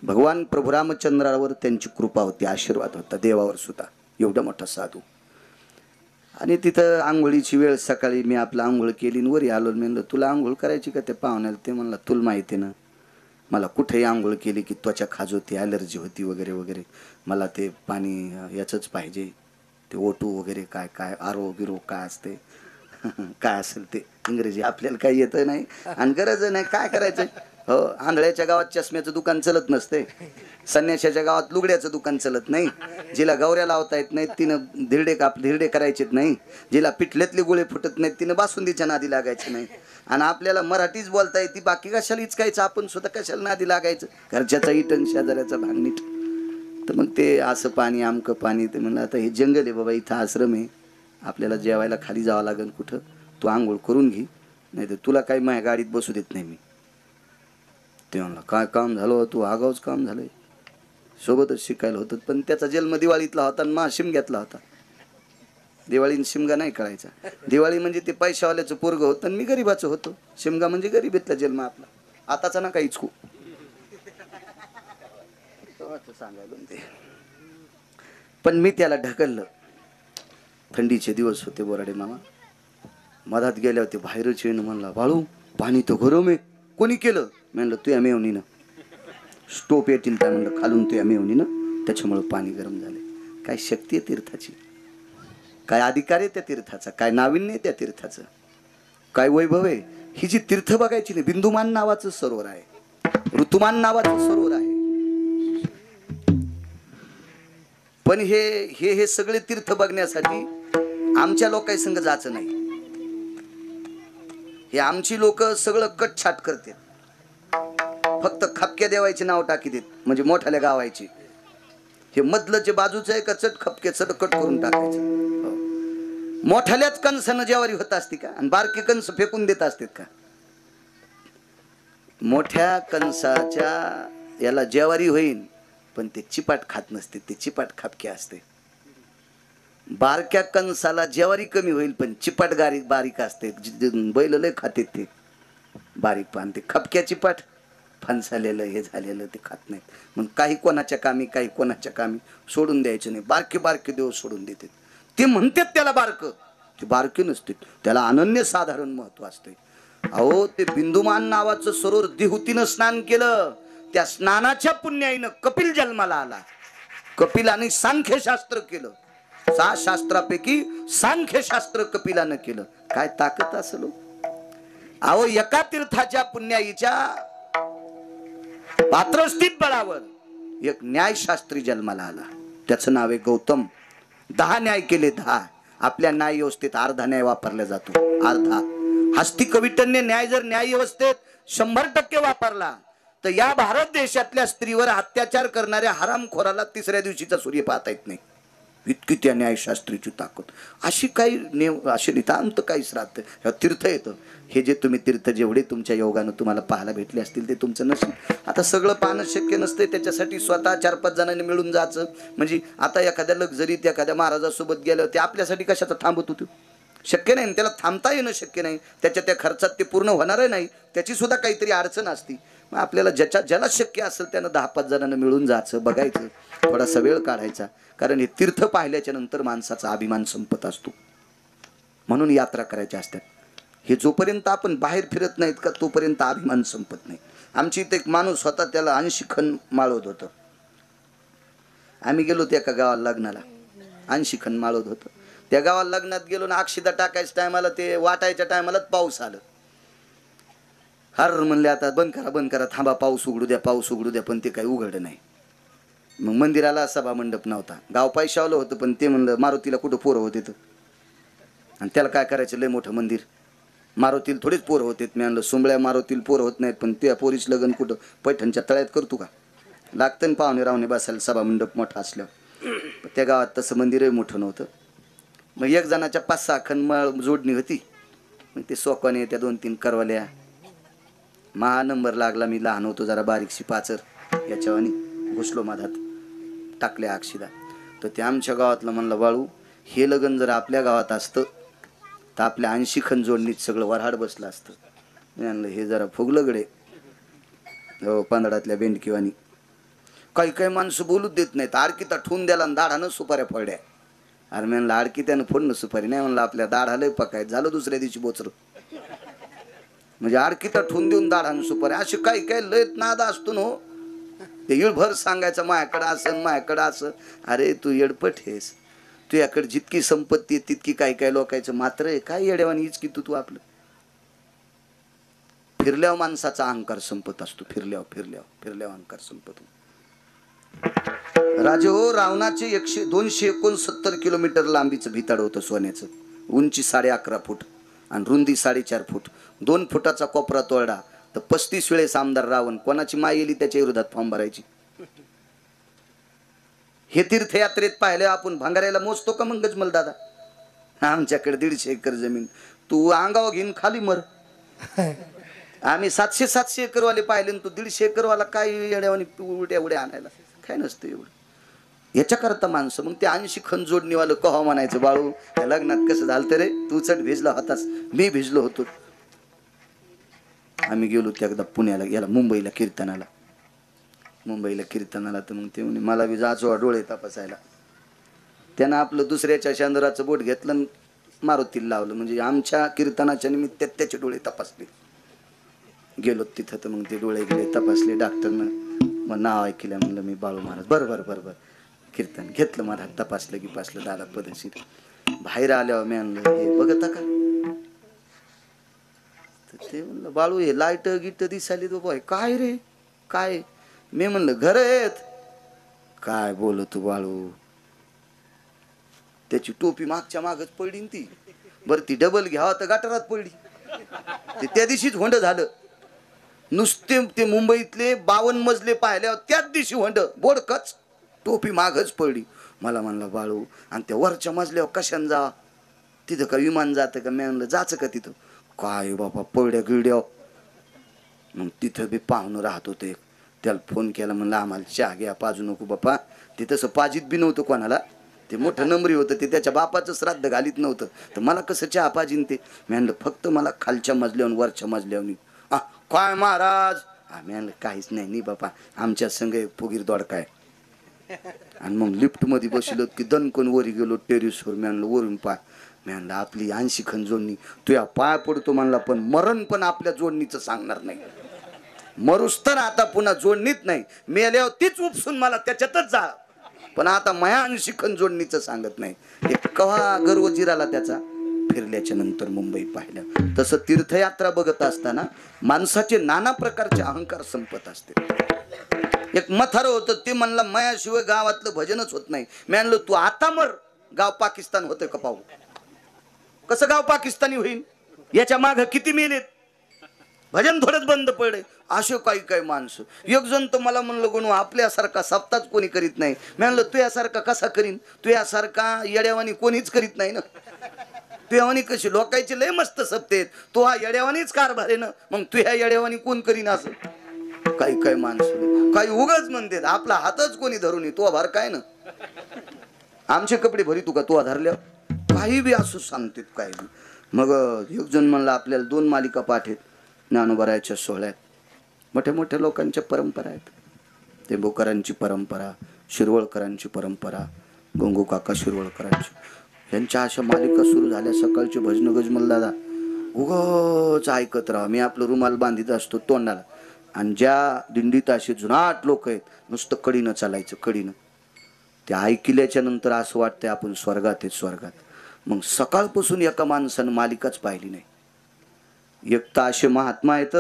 S1: भगवान प्रभू रामचंद्रावर त्यांची कृपा होती, आशीर्वाद होता, देवावर सुद्धा. एवढा मोठा साधू. आणि तिथं आंघोळीची वेळ सकाळी मी आपलं आंघोळ केली वरी आलो. मी म्हणलं तुला आंघोळ करायची का? ते पाहुण्याला ते म्हणला तुला माहिती ना, मला कुठेही आंघोळ केली की त्वचा खाजवती, ॲलर्जी होती वगैरे वगैरे. मला ते पाणी याचंच पाहिजे, ते ओटू वगैरे काय काय आरो गिरो काय असते काय असेल ते इंग्रजी आपल्याला काही येतं नाही आणि गरज नाही. काय करायचं? हो, आंधळ्याच्या गावात चष्म्याचं दुकान चलत नसते, संन्याशाच्या गावात लुगड्याचं दुकान चलत नाही, जिला गौऱ्या लावता येत नाहीत तिनं धिरडे करायचेत नाही, जिला पिठल्यातले गोळे फुटत नाहीत तिनं बासुंदीच्या नादी लागायचं नाही. आणि आपल्याला मराठीच बोलता येते, बाकी कशाला इचकायचं? आपण स्वतः कशाला नादी लागायचं? घरच्याचा इटन शेजाऱ्याचा भांगनीट. तर मग ते असं पाणी आमकं पाणी. ते म्हणलं आता हे जंगल आहे बाबा, इथं आश्रम आहे, आपल्याला जेवायला खाली जावं लागेल कुठं, तू आंघोळ करून घे, नाही तर तुला काही माझ्या गाडीत बसू देत नाही मी. ते म्हणला काय काम झालं तू? आगाऊच काम झालंय. सोबतच शिकायला होतं, पण त्याचा जन्म दिवाळीतला होता आणि शिम घेतला होता. दिवाळीन शिमगा नाही कळायचा. दिवाळी म्हणजे ते पैशावाल्याचं पोरग होतं आणि मी गरीबाचं होतो. शिमगा म्हणजे गरीबीतला जन्म आपला. आताचा ना काहीच खूप सांगायला ते. पण मी त्याला ढकललं. थंडीचे दिवस होते बोराडे मामा. मधात गेल्या होते बाहेरच येणं. म्हणला बाळू पाणी तर गरम आहे. कोणी केलं? म्हणलं तुया मेवणीनं. स्टोप येतील त्या म्हणलं खालून तुया मेवणीनं, त्याच्यामुळं पाणी गरम झाले. काय शक्ती आहे तीर्थाची, काय अधिकार आहे त्या तीर्थाचा, काय नाविन्य आहे त्या तीर्थाचं, काय वैभव आहे. ही जी तीर्थ बघायची नाही. बिंदुमान नावाचं सरोवर आहे, ऋतुमान नावाचं सरोवर आहे. पण हे सगळे तीर्थ बघण्यासाठी आमच्या लोकांसंग जायचं नाही. हे आमची लोक सगळं कटछाट करते. फक्त खपक्या देवायचे नाव टाकी देत, म्हणजे मोठ्याल्या गावायचे. हे मधलं जे बाजूचं आहे का चट खपके चट कट करून टाकायचं. मोठ्याल्याच कंसानं जेवारी होत असते का? आणि बारके कंस फेकून देत असतात का? मोठ्या कंसाच्या याला जेवारी होईल, पण ते चिपाट खात नसते, ते चिपाट खापके असते. बारक्या कंसाला जेवारी कमी होईल, पण चिपाट बारीक असते. बैल लय खाते ते बारीक पान. ते खपक्या चिपाट फणसालेलं हे झालेलं ते खात नाहीत. मग काही कोणाच्या कामी, काही कोणाच्या कामी सोडून द्यायचं नाही. बारके बारके देव सोडून देतात. ते म्हणतात त्याला बारक, ते बारके नसते, त्याला अनन्य साधारण महत्व असते. अहो ते बिंदुमान नावाचं सरोवर देहूतीनं स्नान केलं. त्या स्नानाच्या पुण्याईनं कपिल जन्माला आला. कपिलाने सांख्यशास्त्र केलं. 6 शास्त्रापैकी सांख्यशास्त्र कपिलानं केलं. काय ताकद असेल. अहो एका तीर्थाच्या पुण्याईच्या पात्रस्थित बळावर एक न्यायशास्त्री जन्माला आला. त्याचं नाव आहे गौतम. 10 न्याय केले. 10. आपल्या न्याय व्यवस्थेत अर्धा न्याय वापरला जातो. अर्धा. हस्ती कविटन्य न्याय जर न्याय व्यवस्थेत 100% वापरला तर या भारत देशातल्या स्त्रीवर अत्याचार करणाऱ्या हरामखोराला 3ऱ्या दिवशीचा सूर्य पाहता येत नाही. इतकी त्या न्यायशास्त्रीची ताकद. अशी काही अशी नितांत काहीच राहतं. तीर्थ येतं. हे जे तुम्ही तीर्थ जेवढे तुमच्या योगानं तुम्हाला पाहायला भेटले असतील ते तुमचं नशीब. आता सगळं पाहणं शक्य नसते. त्याच्यासाठी स्वतः 4-5 जणांनी मिळून जायचं. म्हणजे आता एखाद्या लक्झरीत एखाद्या महाराजासोबत गेलं ते आपल्यासाठी कशाचा थांबत होतो. शक्य नाही. त्याला थांबता येणं शक्य नाही. त्याच्या त्या खर्चात ते पूर्ण होणार नाही. त्याची सुद्धा काहीतरी अडचण असती. मग आपल्याला ज्याला शक्य असेल त्यानं 10-5 जणांना मिळून जायचं. बघायचं. थोडासा वेळ काढायचा. कारण हे तीर्थ पाहिल्याच्या नंतर माणसाचा अभिमान संपत असतो. म्हणून यात्रा करायच्या असतात. हे जोपर्यंत आपण बाहेर फिरत नाहीत का तोपर्यंत अभिमान संपत नाही. आमची इथे एक माणूस होता. त्याला 80 खण माळवत होतं. आम्ही गेलो त्या एका गावाला लग्नाला. 80 खण माळवत होतं. त्या गावाला लग्नात गेलो ना अक्षिदा टाकायच्या टायमाला ते वाटायच्या टायमालाच पाऊस आलं. हर म्हणले आता बंद करा थांबा पाऊस उघडू द्या. पण ते काही उघड नाही. मग मंदिराला सभा मंडप नव्हता. गाव पैशावलं होतं पण ते म्हणलं मारुतीला कुठं पोरं होते तर आणि त्याला काय करायचं लय मोठं मंदिर. मारुतीला थोडेच पोरं होते. मी म्हणलं सुंबळ्या मारुतीला पोरं होत नाहीत पण त्या पोरीच लग्न कुठं पैठणच्या तळ्यात करतो का. लागतं ना पाहुणे रावणे बसायला सभा मंडप मोठा असल्यावर. त्या गावात तसं मंदिरही मोठं नव्हतं. मग एक जणाच्या 5-6 खण जोडणी होती. मग ते सोकाने त्या 2-3 करवल्या. महा नंबर लागला. मी लहान होतो जरा बारीकशी पाचर याच्यावानी घुसलो मधात टाकल्या अक्षिदा. तर ते आमच्या गावातलं म्हणलं बाळू हे लग्न जर आपल्या गावात असतं तर आपल्या 80 खण जोडणीत सगळं वऱ्हाड बसलं असतं. मी म्हणलं हे जरा फुगलं गडे. हो पांदडातल्या बेंडकीवानी. काही माणसं बोलूच देत नाहीत. आडकीता ठेवून द्याला आणि दाढानं सुपाऱ्या फोडल्या. अरे मी म्हणलं आडकीत्यानं फोडणं सुपारी नाही. म्हणलं आपल्या दाढालंय पकाय झालं दुसऱ्या दिवशी बोचरं. म्हणजे आडकीता ठेवून देऊन दाढानं सुपारी. असे काही लयत नादा असतो ना. ते इळभर सांगायचं माझ्याकडं असं. अरे तू येडपट हेस. तुझ्याकडे जितकी संपत्ती आहे तितकी काही लोकांचं मात्र आहे. काय येड्यावानी हीच की तू आपलं. फिरल्यावर माणसाचा अहंकार संपत असतो. फिरल्यावर अहंकार संपतो. राजे हो रावणाचे 269 किलोमीटर लांबीचं भिताड होतं सोन्याचं. उंची 11.5 फूट आणि रुंदी 4.5 फूट. 2 फुटाचा कोपरा तोडा तर 35 वेळेस आमदार रावण. कोणाची माय येली त्याच्या विरोधात फॉर्म भरायची. हे तीर्थयात्रेत पाहिले आपण भंगाऱ्याला मोजतो का मग गजमल दादा. आमच्याकडे 150 एकर जमीन. तू अंगावर घेऊन खाली मर. आम्ही 700 एकरवाले पाहिले. तू 150 एकरवाला काय येड्यावानी उड्या आणायला काय नसतं एवढं. याच्याकरता माणसं मग ते 80 खण जोडणीवालं कहा म्हणायचं बाळू त्या लग्नात कसं झालं रे तू चढ भिजला होतास. मी भिजलो होतो. आम्ही गेलो त्या एकदा पुण्याला याला मुंबईला कीर्तनाला तर मग ते म्हणे मला बी जाचो डोळे तपासायला. त्यानं आपलं दुसऱ्याच्या शांदराचं बोट घेतलं मारुतीला लावलं. म्हणजे आमच्या कीर्तनाच्या निमित्त त्याचे डोळे तपासले. गेलो तिथं तर मग ते डोळे गेले तपासले. डॉक्टरनं मग नाव ऐकलं. म्हणलं मी बाळू महाराज. बरं कीर्तन घेतलं मला. तपासलं की पासलं दादा पदशीर. बाहेर आल्यावर मी आणलं हे बघता का. ते म्हणलं बाळू हे लाईट गिट दिसाली बाबा काय रे काय. मी म्हणलं घर आहेत. काय बोलतो बाळू. त्याची टोपी मागच्या मागच पडली ती. बरं ती डबल घ्यावा तर गटारात पडली. ते त्या दिवशीच होंड झालं. नुसते ते मुंबईतले 52 मजले पाहिल्यावर त्याच दिवशी होंड बोडकच. टोपी मागच पडली. मला म्हणलं बाळू आणि त्या वरच्या मजल्यावर कशाने जा. तिथं का विमान जातं का. मी म्हणलं जायचं का तिथं. काय बाबा पडल्या गिड्या. मग तिथं बी पाहुणं राहत होते. त्याला फोन केला. म्हणलं आम्हाला चहा घ्या पाजू नको बापा. ते तसं पाजीत बी नव्हतं कोणाला. ते मोठं नंबरी होतं. ते त्याच्या बापाचं श्राद्ध घालीत नव्हतं. तर मला कसं चहा पाजीन ते. मी म्हणलं फक्त मला खालच्या मजल्यावर वरच्या मजल्यावर. काय महाराज. मी म्हणलं काहीच नाही बापा आमच्या संग फुगीर दोडकाय. आणि मग लिफ्ट मध्ये बसलो की दणकन वरी गेलो टेरिसवर. मी म्हणलं वरून पाय. मी म्हणलं आपली 80 खण जोडणी तुया पाय पडतो म्हणला. पण मरण पण आपल्या जोडणीचं सांगणार नाही. मरुस तर आता पुन्हा जोडणीत नाही. मेल्यावर तीच उपसून मला त्याच्यातच जा. पण आता माया आणि शिखन जोडणीचं सांगत नाही. एक कवा गर्व जिराला त्याचा फिरल्याच्या नंतर मुंबई पाहिलं. तसं तीर्थयात्रा बघत असताना माणसाचे नाना प्रकारचे अहंकार संपत असते. एक मथार होतं, ते म्हणलं मायाशिवाय गावातलं भजनच होत नाही. मी म्हणलं तू आता मर, गाव पाकिस्तान होतंय का पाहू. कसं गाव पाकिस्तानी होईल, याच्या माग किती मेलेत, भजन थोडंच बंद पडले. असे काही काही माणसं. एक जण तर मला म्हणलं गुणू आपल्यासारखा सप्ताच कोणी करीत नाही. मी म्हणलं तू यासारखा कसा करीन, तू यासारखा येड्यावानी कोणीच करीत नाही ना. तू यावानी कशी लोकांचे लय मस्त सप्तेत, तू हा येड्यावानीच कारभार आहे ना, मग तू ह्या येड्यावानी कोण करीन असं. काही काही माणसं काही उगाच म्हणतात आपला हातच कोणी धरून ये, तो भार काय ना आमचे कपडे भरी तू का तू धरल्यावर काही बी असं सांगतात काय बी. मग एक जण म्हणला आपल्याला 2 मालिका पाठ आहेत ज्ञानोबरायाच्या सोहळ्यात. मोठ्या मोठ्या लोकांच्या परंपरा आहेत. ते बोकरांची परंपरा, शिरवळकरांची परंपरा, गंगू काका शिरवळकरांची, यांच्या अशा मालिका सुरू झाल्या. सकाळचे भजन गजमल दादा उगाच ऐकत राहा. मी आपलं रुमाल बांधित असतो तोंडाला, आणि ज्या दिंडीत असे जुनाट लोक आहेत नुसतं कडीनं चालायचं, कडीनं. ते ऐकल्याच्या नंतर असं वाटतंय आपण स्वर्गात आहे, स्वर्गात. मग सकाळपासून एका माणसानं मालिकाच पाहिली नाही. एक तर असे महात्मा आहेत,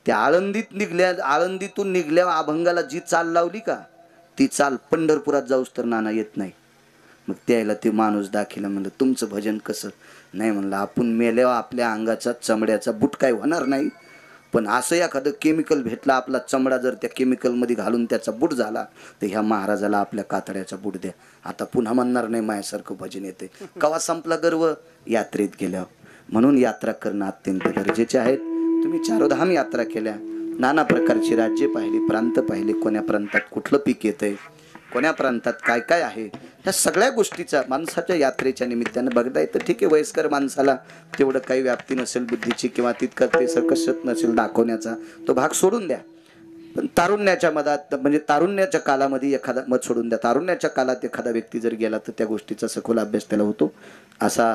S1: त्या आळंदीतून निघल्या अभंगाला जी चाल लावली का, ती चाल पंढरपुरात जाऊस तर नाना येत नाही. मग त्याला ते माणूस दाखिला, म्हणलं तुमचं भजन कसं. नाही म्हणलं आपण मेल्यावर आपल्या अंगाचा चमड्याचा बूट काय होणार नाही, पण असं एखादं केमिकल भेटलं, आपला चमडा जर त्या केमिकलमध्ये घालून त्याचा बूट झाला तर ह्या महाराजाला आपल्या कातड्याचा बूट द्या. आता पुन्हा म्हणणार नाही माझ्यासारखं भजन येते. कवा संपला गर्व, यात्रेत गेल्यावर. म्हणून यात्रा करणं अत्यंत गरजेचे आहेत. तुम्ही 4 धाम यात्रा केल्या, नाना प्रकारची राज्ये पाहिली, प्रांत पाहिले, कोण्या प्रांतात कुठलं पीक येतंय, कोण्या प्रांतात काय काय आहे, ह्या सगळ्या गोष्टीचा माणसाच्या यात्रेच्या निमित्तानं बघता येतं. ठीक आहे, वयस्कर माणसाला तेवढं काही व्याप्ती नसेल बुद्धीची, किंवा तितकं ते सकसत नसेल दाखवण्याचा, तो भाग सोडून द्या. पण तारुण्याच्या मधात, म्हणजे तारुण्याच्या कालामध्ये एखादा मत सोडून द्या. तारुण्याच्या काळात एखादा व्यक्ती जर गेला तर त्या गोष्टीचा सखोल अभ्यास त्याला होतो. असा